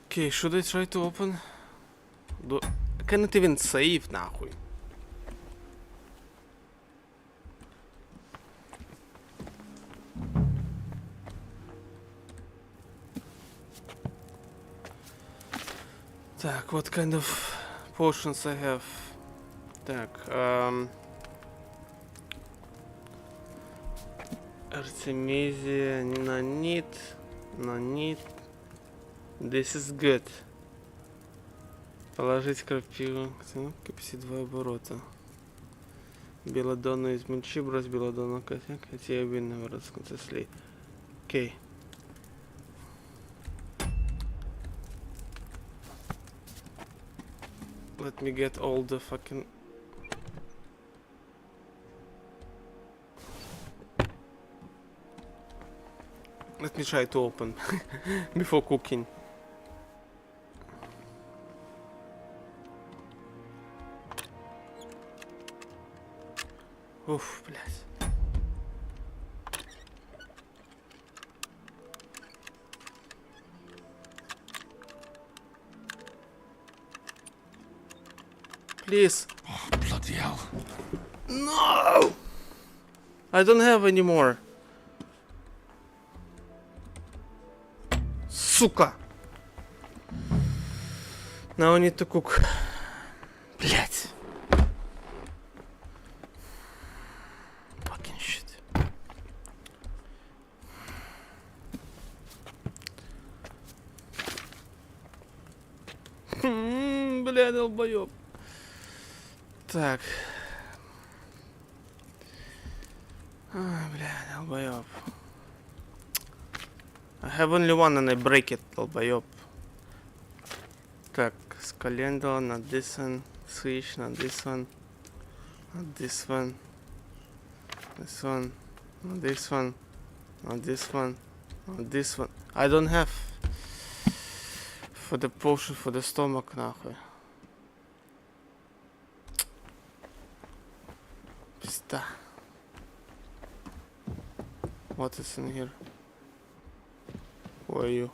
Okay, should I try to open? I cannot even save, нахуй. Так, what kind of potions I have? Так, Artemisia, no need. This is good. Положить крапиву, кнопки 52 оборота. Белладонну из мочи, брось белладонну косяк, хотя я бы наверное слей. Окей. Let me get all the fucking... Let me try to open before cooking. Уф, блядь. Please. Oh, bloody hell. No! I don't have any more. Сука! Now I need to cook. Блять. Fucking shit. Бля, долбоёб. Так. Бля, долбоёб. I have only one and I break it, долбоёб. Так, с calendar, not this one. Switch, not this one. Not this one. This one. Not this one. Not this one. Not this one. I don't have for the potion for the stomach, нахуй. Пизда. What is in here? Who are you?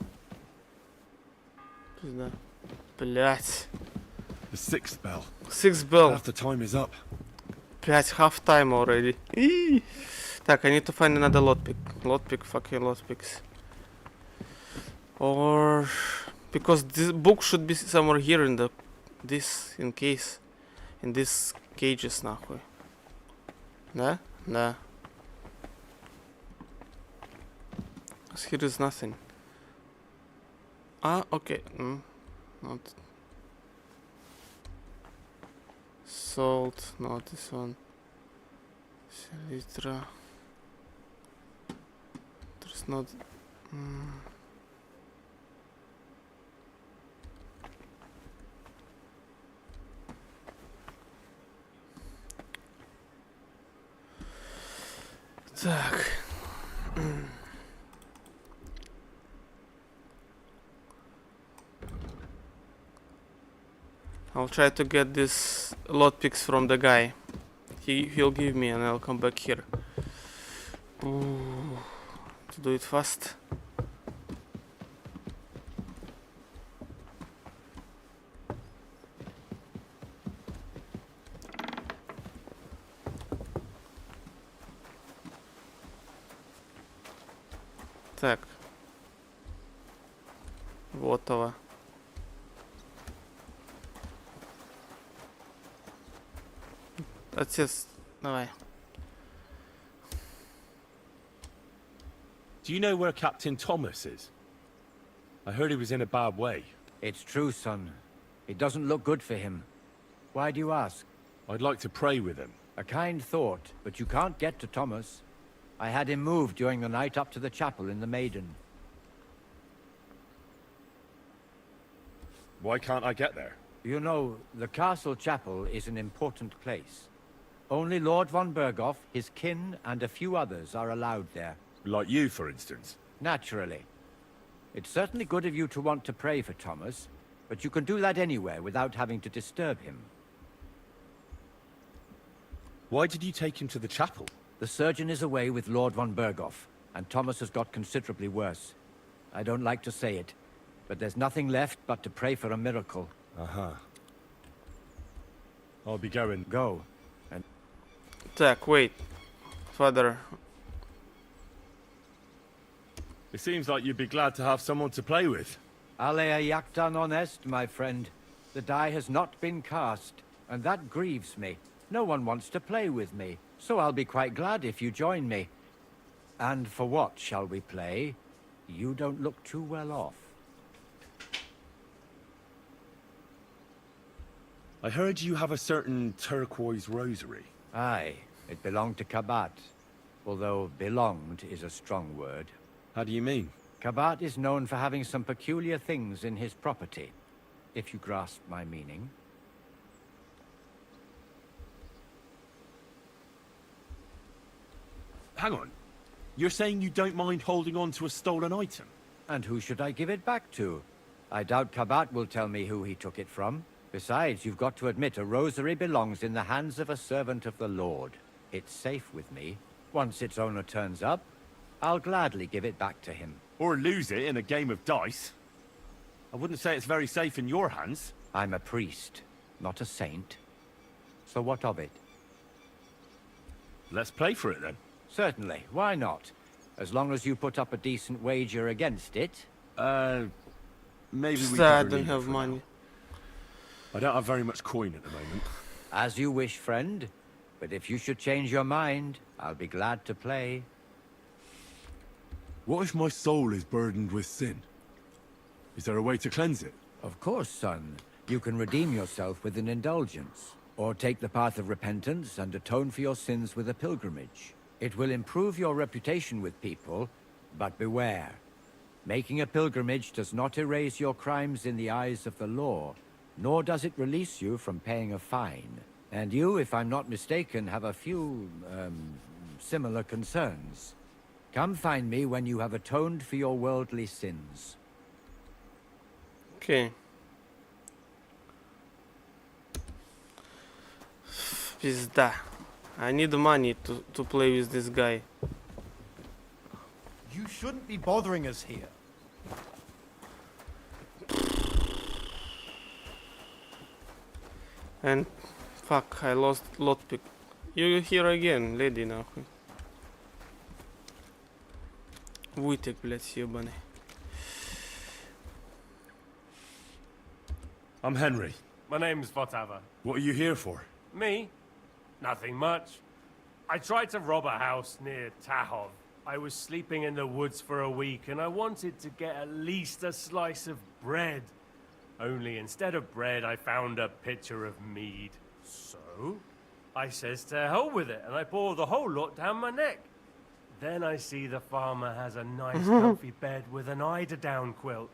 Пизда. Блять. The sixth bell. Sixth bell. Half the time is up. Блять, half time already. Так, I need to find another lockpick. Lockpick, fucking lockpicks. Or... Because this book should be somewhere here in the... This, in case. In these cages, нахуй. Да? Да. Because here is nothing. Ah, okay. Not... Salt, not this one. Selitra. There's not... Так. I'll try to get this lockpicks from the guy. He'll give me and I'll come back here. Ooh, to do it fast. Так. Готово. Отец, давай. Do you know where Captain Thomas is? I heard he was in a bad way. It's true, son. It doesn't look good for him. Why do you ask? I'd like to pray with him. A kind thought, but you can't get to Thomas. I had him moved during the night up to the chapel in the Maiden. Why can't I get there? You know, the castle chapel is an important place. Only Lord von Berghoff, his kin, and a few others are allowed there. Like you, for instance. Naturally. It's certainly good of you to want to pray for Thomas, but you can do that anywhere without having to disturb him. Why did you take him to the chapel? The surgeon is away with Lord von Berghoff, and Thomas has got considerably worse. I don't like to say it, but there's nothing left but to pray for a miracle. Uh-huh. I'll be going. Go. And Так, wait. Father. It seems like you'd be glad to have someone to play with. Alea jacta non est, my friend. The die has not been cast, and that grieves me. No one wants to play with me, so I'll be quite glad if you join me. And for what shall we play? You don't look too well off. I heard you have a certain turquoise rosary. Aye, it belonged to Kabat. Although belonged is a strong word. How do you mean? Kabat is known for having some peculiar things in his property, if you grasp my meaning. Hang on. You're saying you don't mind holding on to a stolen item? And who should I give it back to? I doubt Kabat will tell me who he took it from. Besides, you've got to admit a rosary belongs in the hands of a servant of the Lord. It's safe with me. Once its owner turns up, I'll gladly give it back to him. Or lose it in a game of dice? I wouldn't say it's very safe in your hands. I'm a priest, not a saint. So what of it? Let's play for it then. Certainly, why not? As long as you put up a decent wager against it. Maybe we I could don't leave it have for money. now. I don't have very much coin at the moment. As you wish, friend. But if you should change your mind, I'll be glad to play. What if my soul is burdened with sin? Is there a way to cleanse it? Of course, son. You can redeem yourself with an indulgence, or take the path of repentance and atone for your sins with a pilgrimage. It will improve your reputation with people, but beware. Making a pilgrimage does not erase your crimes in the eyes of the law, nor does it release you from paying a fine. And you, if I'm not mistaken, have a few, similar concerns. Come find me when you have atoned for your worldly sins. Okay. Пизда. I need money to play with this guy. You shouldn't be bothering us here. And fuck, I lost lockpick. You here again, lady, нахуй. Вытек, блядь, ебаный. I'm Henry. My name's Votava. What are you here for? Me? Nothing much. I tried to rob a house near Tahov. I was sleeping in the woods for a week and I wanted to get at least a slice of bread. Only instead of bread, I found a pitcher of mead. So, I says to hell with it and I pour the whole lot down my neck. Then I see the farmer has a nice comfy bed with an eider-down quilt.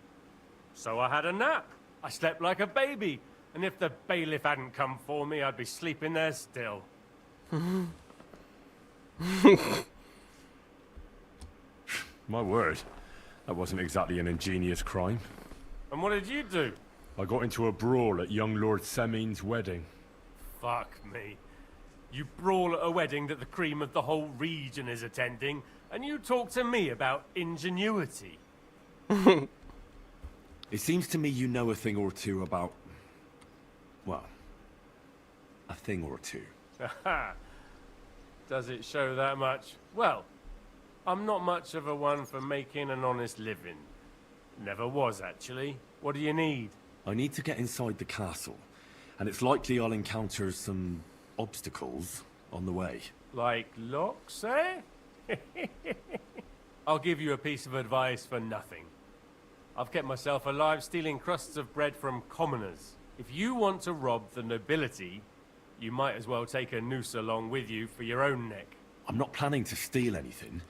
So I had a nap. I slept like a baby. And if the bailiff hadn't come for me, I'd be sleeping there still. My word. That wasn't exactly an ingenious crime. And what did you do? I got into a brawl at young Lord Semin's wedding. Fuck me. You brawl at a wedding that the cream of the whole region is attending, and you talk to me about ingenuity. It seems to me you know a thing or two about... well, a thing or two. Does it show that much? Well, I'm not much of a one for making an honest living. Never was, actually. What do you need? I need to get inside the castle, and it's likely I'll encounter some obstacles on the way. Like locks, eh? I'll give you a piece of advice for nothing. I've kept myself alive stealing crusts of bread from commoners. If you want to rob the nobility, you might as well take a noose along with you for your own neck. I'm not planning to steal anything.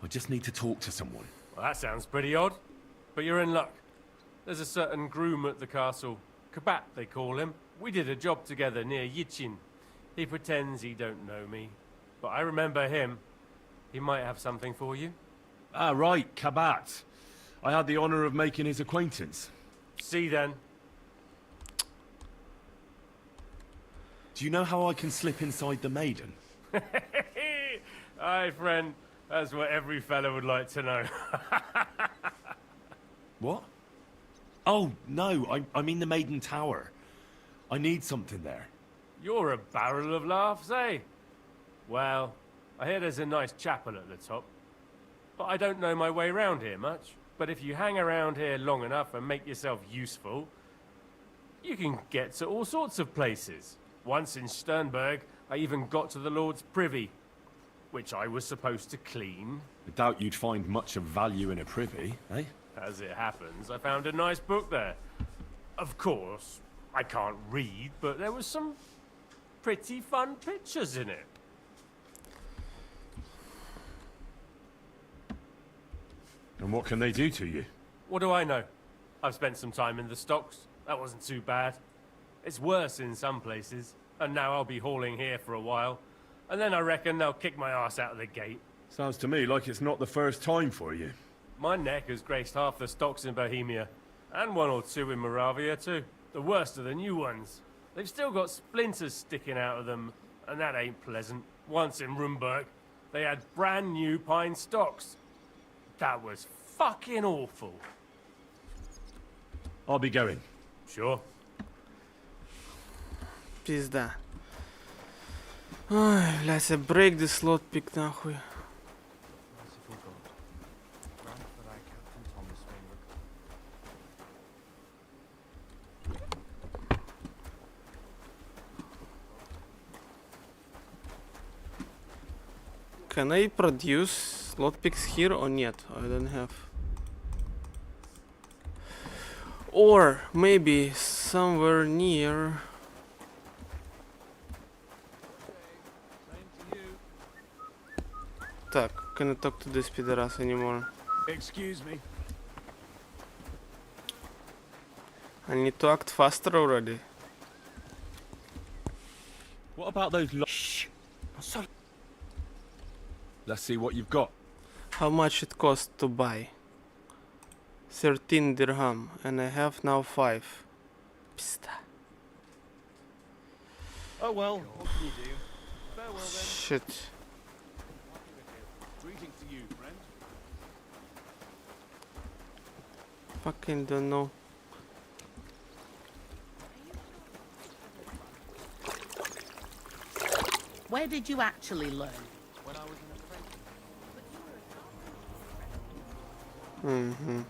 I just need to talk to someone. Well, that sounds pretty odd, but you're in luck. There's a certain groom at the castle. Kabat, they call him. We did a job together near Yichin. He pretends he don't know me. But I remember him. He might have something for you. Ah, right, Kabat. I had the honor of making his acquaintance. See then. Do you know how I can slip inside the maiden? Aye, friend. That's what every fella would like to know. What? Oh, no, I mean the Maiden Tower. I need something there. You're a barrel of laughs, eh? Well, I hear there's a nice chapel at the top. But I don't know my way round here much. But if you hang around here long enough and make yourself useful, you can get to all sorts of places. Once in Sternberg, I even got to the Lord's privy, which I was supposed to clean. I doubt you'd find much of value in a privy, eh? As it happens, I found a nice book there. Of course, I can't read, but there was some pretty fun pictures in it. And what can they do to you? What do I know? I've spent some time in the stocks. That wasn't too bad. It's worse in some places. And now I'll be hauling here for a while. And then I reckon they'll kick my ass out of the gate. Sounds to me like it's not the first time for you. My neck has graced half the stocks in Bohemia. And one or two in Moravia too. The worst of the new ones. They've still got splinters sticking out of them. And that ain't pleasant. Once in Rumberg, they had brand new pine stocks. That was fucking awful. I'll be going. Sure. Пизда. Ой, блядь, break the slot pick нахуй. Can I produce slot picks here or not? I don't have. Or maybe somewhere near. Так, can I talk to this pederast anymore? Excuse me. I need to act faster already. What about those Shh. So Let's see what you've got. How much it cost to buy? 13 dirham, and I have now 5. Pista. Oh well, what can you do? Farewell then. Shit. Greetings to you, friend. Fucking don't know. Where did you actually learn? When I was an apprentice. Mm-hmm.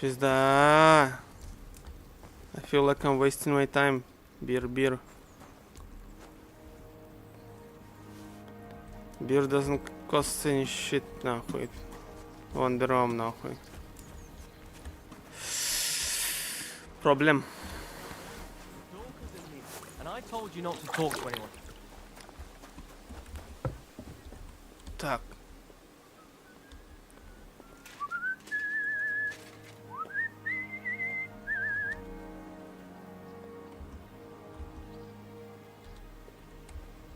Pizda. I feel like I'm wasting my time. Beer. Beer doesn't cost any shit, нахуй. 1 dirham, нахуй. Problem. And I told you not to talk to anyone. Так.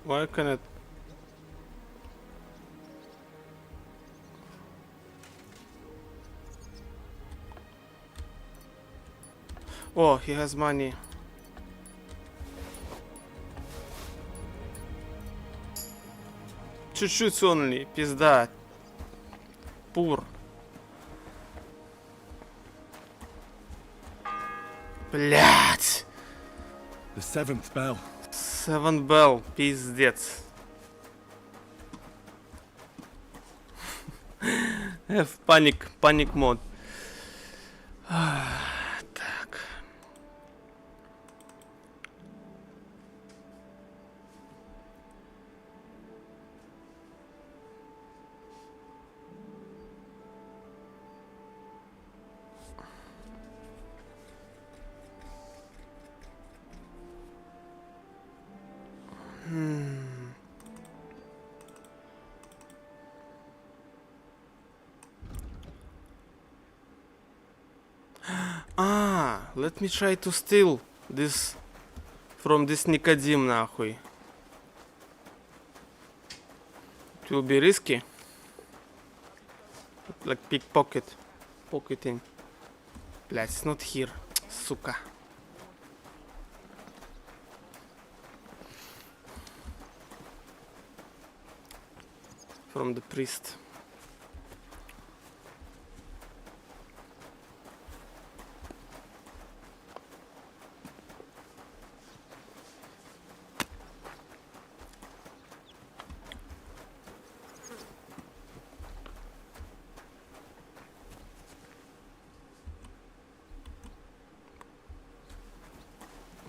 Why can it? Oh, he has money. Чуть-чуть only, пизда. Пур. Блять. The 7th bell. 7 bell, пиздец. Have panic mode. Так. Let me try to steal this from this Nicodim нахуй. It will be risky. Like pocketing. Блять, it's not here. Сука. From the priest.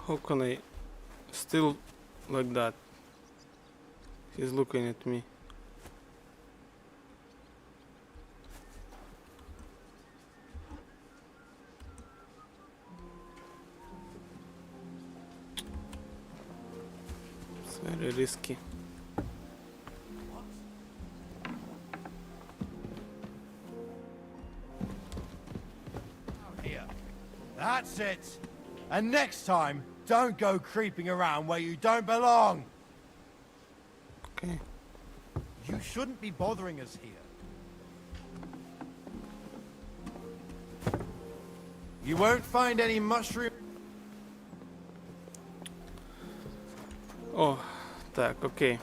How can I still like that? He's looking at me. It's very risky. Here. That's it. And next time, don't go creeping around where you don't belong. Okay. You shouldn't be bothering us here. You won't find any mushroom. О, так, окей.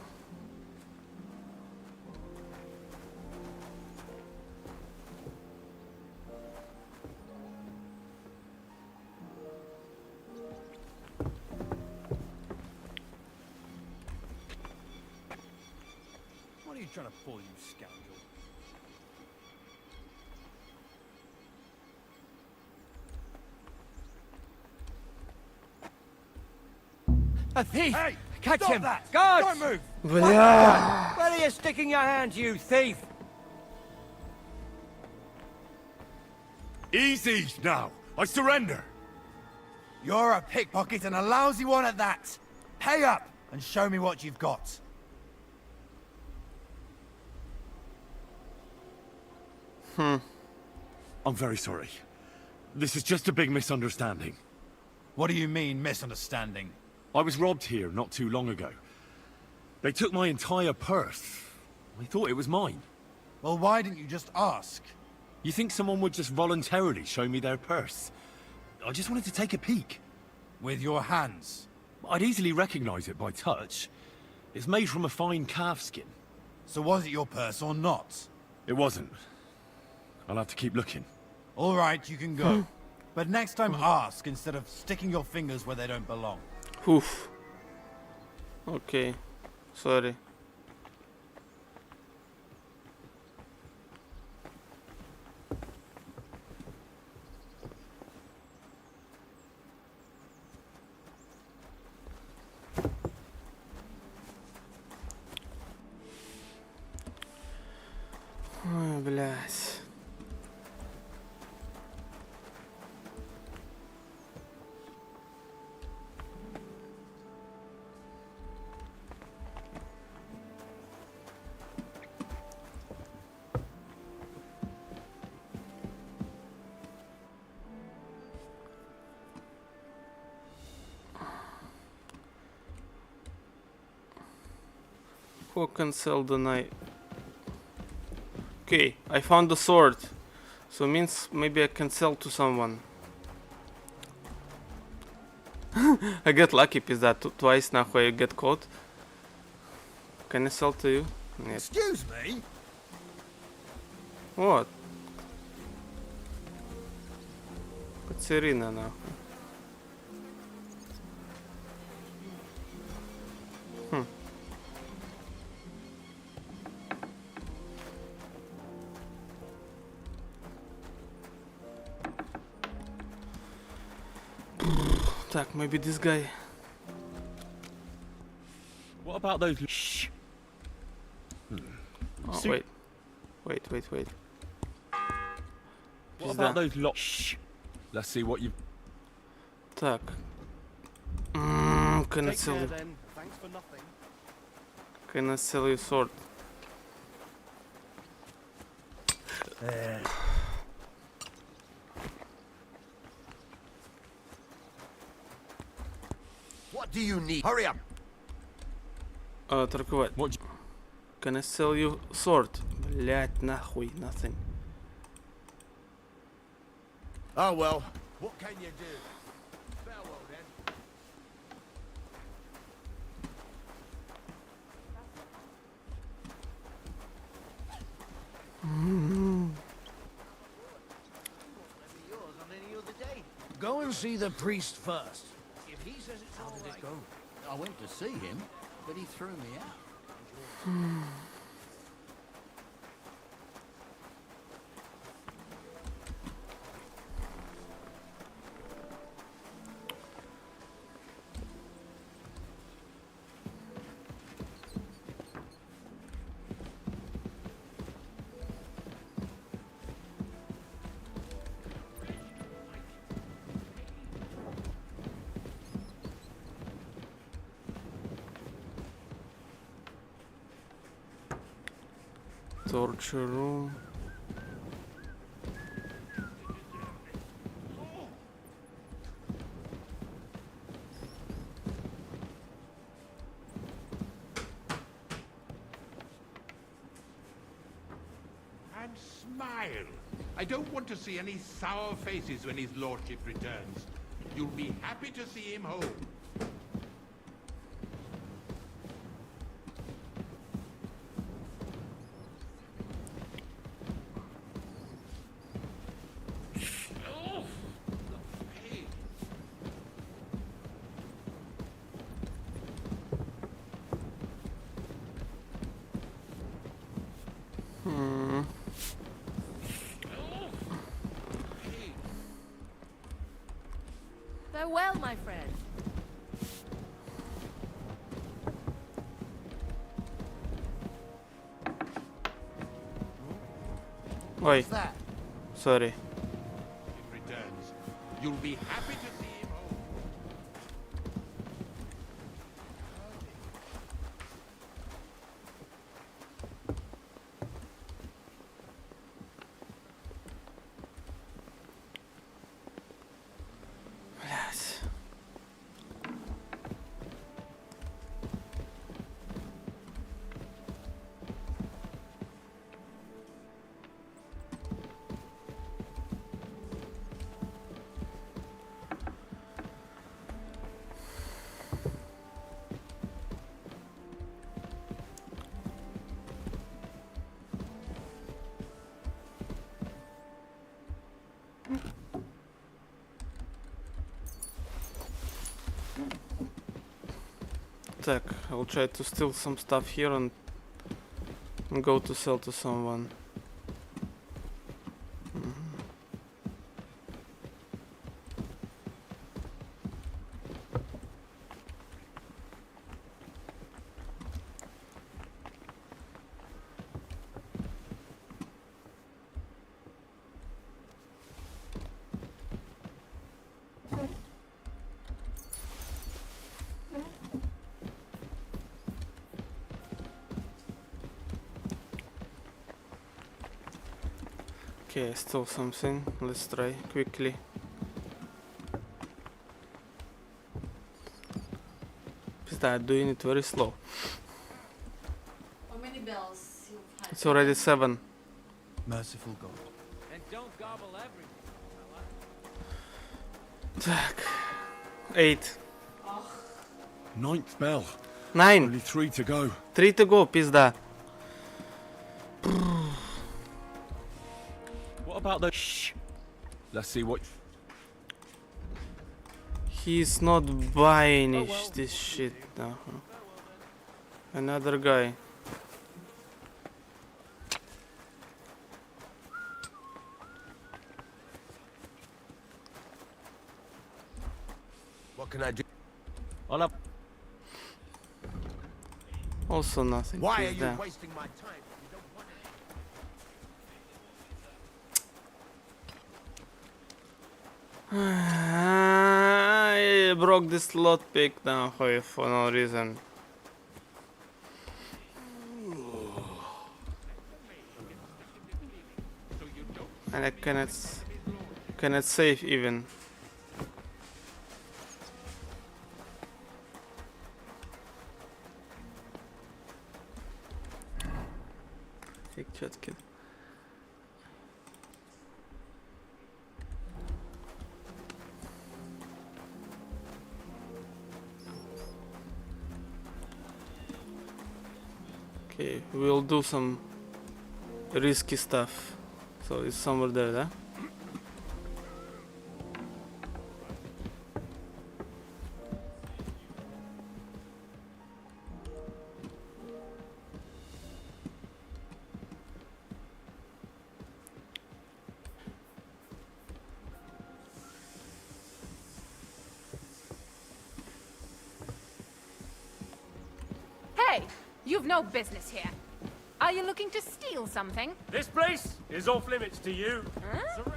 What are you trying to pull, you scoundrel? A thief! Hey! Catch Stop him! that! Guards! Don't move! Бля! Where are you sticking your hand, you thief? Easy now. I surrender. You're a pickpocket and a lousy one at that. Pay up and show me what you've got. I'm very sorry. This is just a big misunderstanding. What do you mean, misunderstanding? I was robbed here not too long ago. They took my entire purse. I thought it was mine. Well, why didn't you just ask? You think someone would just voluntarily show me their purse? I just wanted to take a peek. With your hands. I'd easily recognize it by touch. It's made from a fine calf skin. So was it your purse or not? It wasn't. I'll have to keep looking. All right, you can go. But next time ask instead of sticking your fingers where they don't belong. Oof. Okay. Sorry. Ой, блядь. Who can sell the knife? Okay, I found the sword. So means maybe I can sell to someone. I get lucky, pizda. Twice нахуй I get caught. Can I sell to you? Нет. Excuse me? Вот. Катерина нахуй. Так, maybe this guy. What about those... Shh. Oh, See- wait. Wait. What Pizda. about those lot... Shh. Let's see what you've... Так. Can I sell you? then. Thanks for nothing. Can I sell you sword? do you need? Hurry up! Торговать. Can I sell you sword? Блять, нахуй, nothing. Oh well, what can you do? Farewell then. Go and see the priest first. If he says it's How all did right. it go? I went to see him, but he threw me out. Torture room. And smile. I don't want to see any sour faces when his lordship returns. You'll be happy to see him home. Farewell, my friend. Oi. Sorry. Returns. You'll be happy to see him home. Блядь. Так, I'll try to steal some stuff here and go to sell to someone. Okay, I stole something. Let's try quickly. Pizda, I'm doing it very slow. How many bells you've had? It's already 7. Merciful God. And don't gobble everything, Так. 8. Ninth bell. 9. Only 3 to go. 3 to go, пизда. What about the... Shh. Let's see what... He's not buying this shit now. Another guy. What can I do? Also nothing. Why are pizda. you wasting my time? You don't want I broke this slot pick now for no reason. And I cannot save even. Chat kid. Okay, we'll do some risky stuff. So it's somewhere there, eh? Hey, you've no business here. Are you looking to steal something? This place is off limits to you. Huh?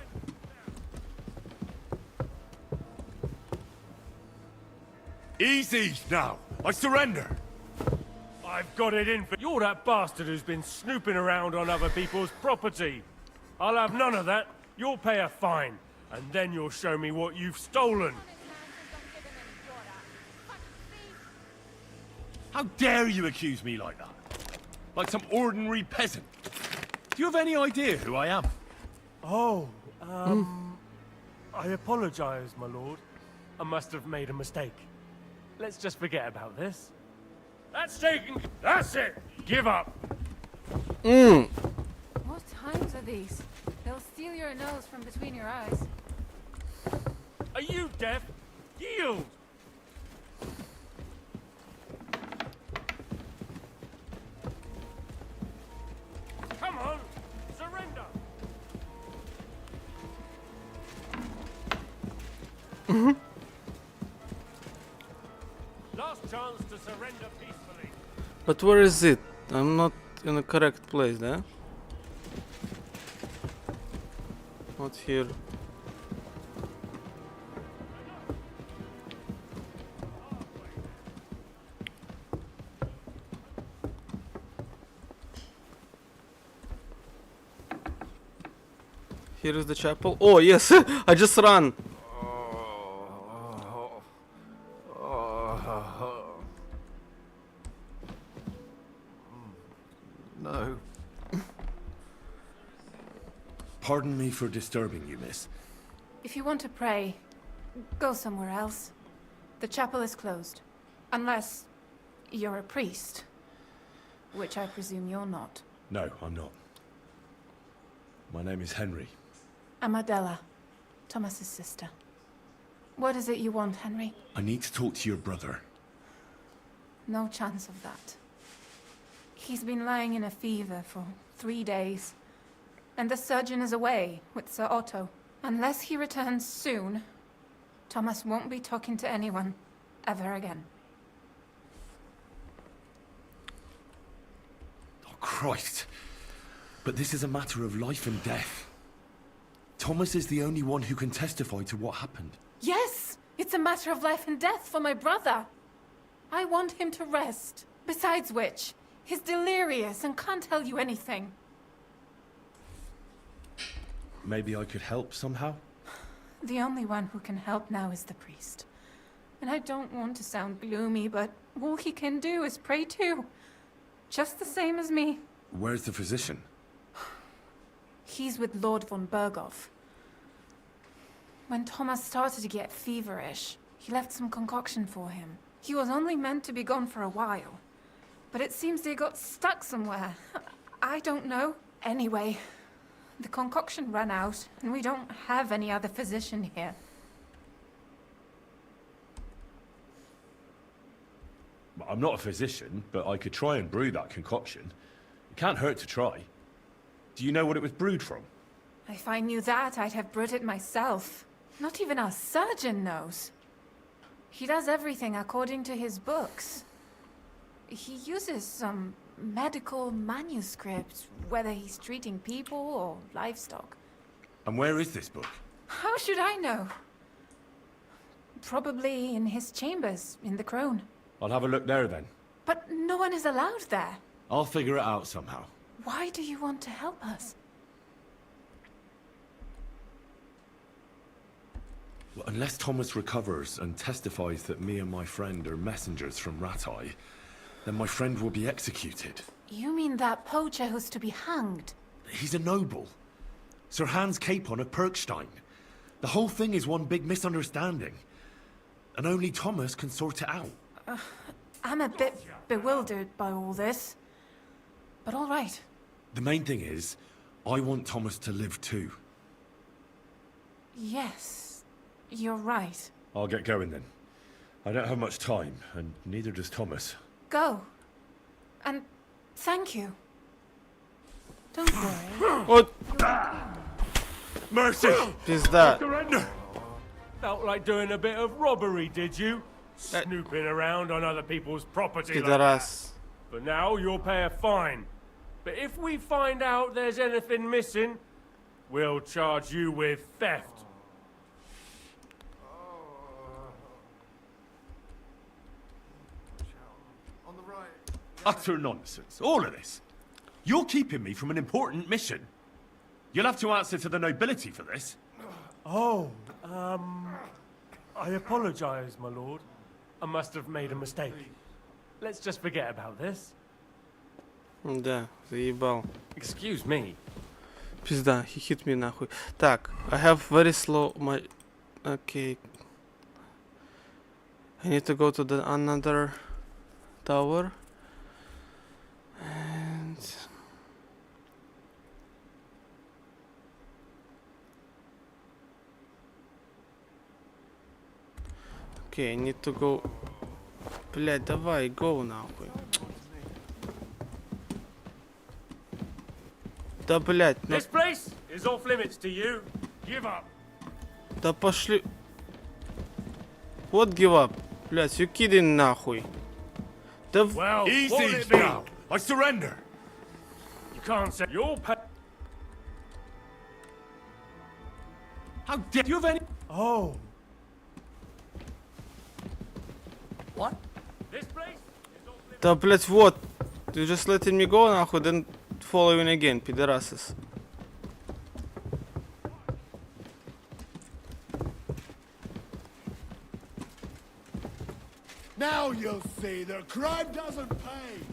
Easy now. I surrender. I've got it in for... You're that bastard who's been snooping around on other people's property. I'll have none of that. You'll pay a fine, and then you'll show me what you've stolen. How dare you accuse me like that? Like some ordinary peasant. Do you have any idea who I am? Oh, I apologize, my lord. I must have made a mistake. Let's just forget about this. That's taken... That's it! Give up! What times are these? They'll steal your nose from between your eyes. Are you deaf? Yield! Come on! Surrender! Last chance to surrender peacefully. But where is it? I'm not in the correct place, eh? Not here. Here is the chapel. Oh yes, I just ran. No. Pardon me for disturbing you, miss. If you want to pray, go somewhere else. The chapel is closed. Unless you're a priest. Which I presume you're not. No, I'm not. My name is Henry. I'm Adela, Thomas's sister. What is it you want, Henry? I need to talk to your brother. No chance of that. He's been lying in a fever for 3 days. And the surgeon is away with Sir Otto. Unless he returns soon, Thomas won't be talking to anyone ever again. Oh, Christ. But this is a matter of life and death. Thomas is the only one who can testify to what happened. Yes! It's a matter of life and death for my brother. I want him to rest. Besides which, he's delirious and can't tell you anything. Maybe I could help somehow? The only one who can help now is the priest. And I don't want to sound gloomy, but all he can do is pray too. Just the same as me. Where's the physician? He's with Lord von Berghoff. When Thomas started to get feverish, he left some concoction for him. He was only meant to be gone for a while. But it seems they got stuck somewhere. I don't know. Anyway, the concoction ran out, and we don't have any other physician here. I'm not a physician, but I could try and brew that concoction. It can't hurt to try. Do you know what it was brewed from? If I knew that, I'd have brewed it myself. Not even our surgeon knows. He does everything according to his books. He uses some medical manuscripts, whether he's treating people or livestock. And where is this book? How should I know? Probably in his chambers, in the Crone. I'll have a look there then. But no one is allowed there. I'll figure it out somehow. Why do you want to help us? Well, unless Thomas recovers and testifies that me and my friend are messengers from Ratai, then my friend will be executed. You mean that poacher who's to be hanged? He's a noble. Sir Hans Capon of Perkstein. The whole thing is one big misunderstanding. And only Thomas can sort it out. I'm a bit bewildered by all this. But all right. The main thing is, I want Thomas to live too. Yes, you're right. I'll get going then. I don't have much time, and neither does Thomas. Go. And thank you. Don't worry. What? Mercy! Pizda. Surrender! Felt like doing a bit of robbery, did you? Snooping around on other people's property like that. Пидорас. But now you'll pay a fine. But if we find out there's anything missing, we'll charge you with theft. Utter nonsense, all of this. You're keeping me from an important mission. You'll have to answer to the nobility for this. Oh, I apologize, my lord. I must have made a mistake. Let's just forget about this. Да, заебал. Excuse me. Пизда, he hit me нахуй. Так, I have very slow my... Okay. I need to go to the another tower. And... Okay, I need to go... Блядь, давай, go нахуй. Да, блядь, ну... This place is off limits to you. Give up. Да пошли... What give up? Блядь, you kidding нахуй. Да... Well, Easy now. I surrender. You can't say you'll pay. How dare you have any... Oh. What? This place is off limits. Да, блядь, вот. You just letting me go нахуй, then following again, пидорасес. Now you'll see that crime doesn't pay.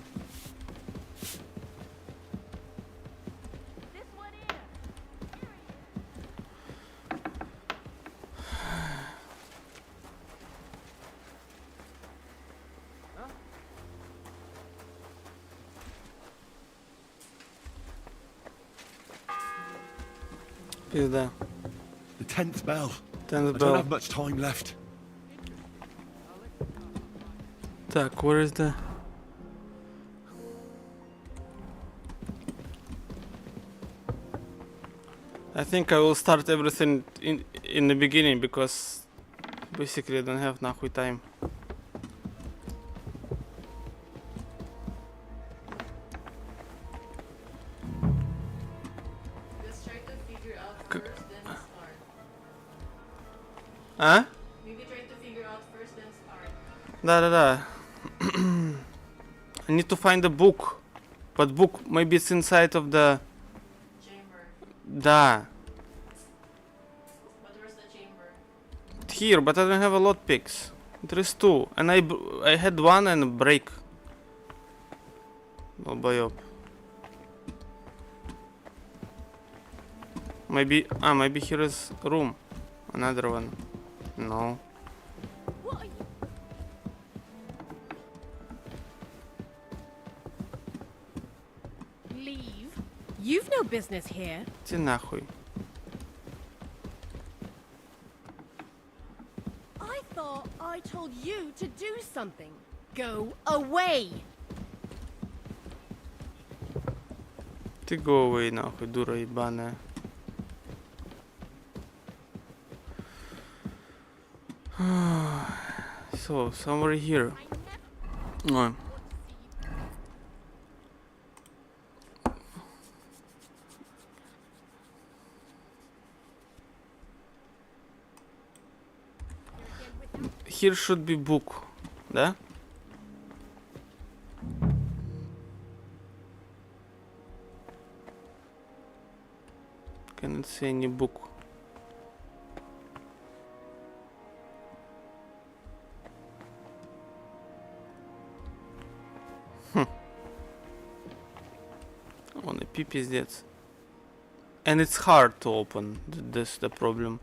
Пизда. The 10th bell. 10th I don't bell. have much time left. Так, where is the... I think I will start everything in the beginning because basically I don't have нахуй time. Just try to figure out first, then start. А? Maybe try to figure out first, then start. Да. I need to find a book. But book, maybe it's inside of the... Chamber. Да. But where's the chamber? Here, but I don't have a lot picks. There is two. And I had one and break. Долбоёб. Maybe here is room. Another one. No. What are you? Leave? You've no business here. Иди нахуй. I thought I told you to do something. Go away. Ты go away нахуй, дура ебаная. So, somewhere here. Oh. Here should be book, да? Cannot see any book. Пиздец. And it's hard to open. This the problem.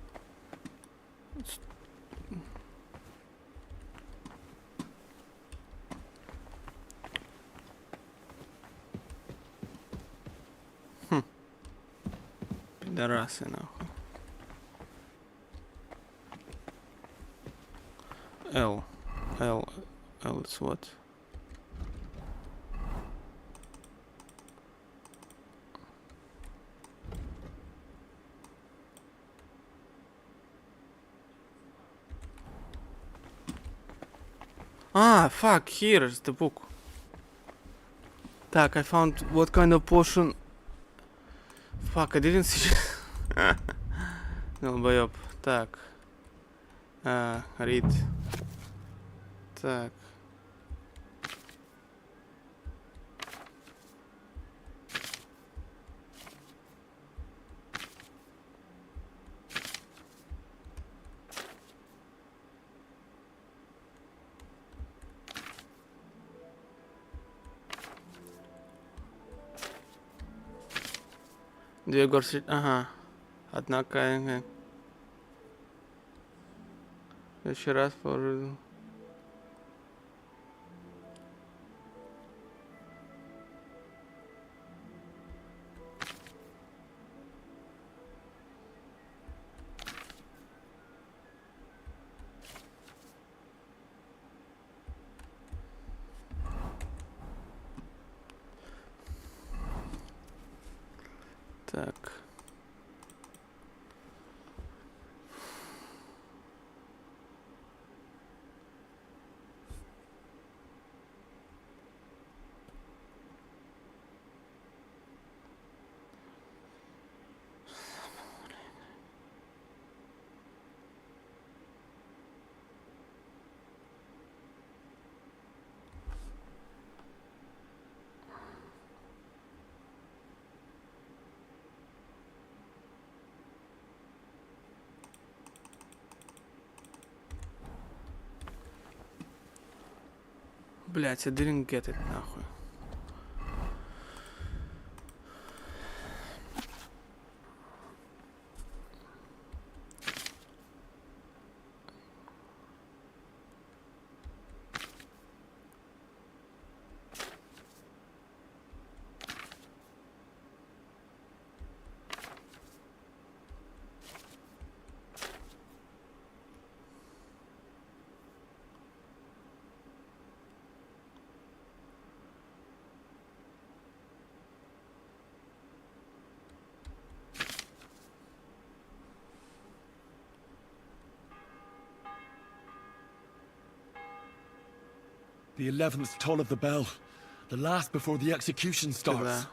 Пидорасы, нахуй. L, it's what? Ah, fuck, here's the book. Так, I found what kind of potion. Fuck, I didn't see. Долбоёб. Так. Read. Так. Две горсти... Ага. Однако... Еще раз положил. Так. Блять, I didn't get it, нахуй. The 11th toll of the bell. The last before the execution starts.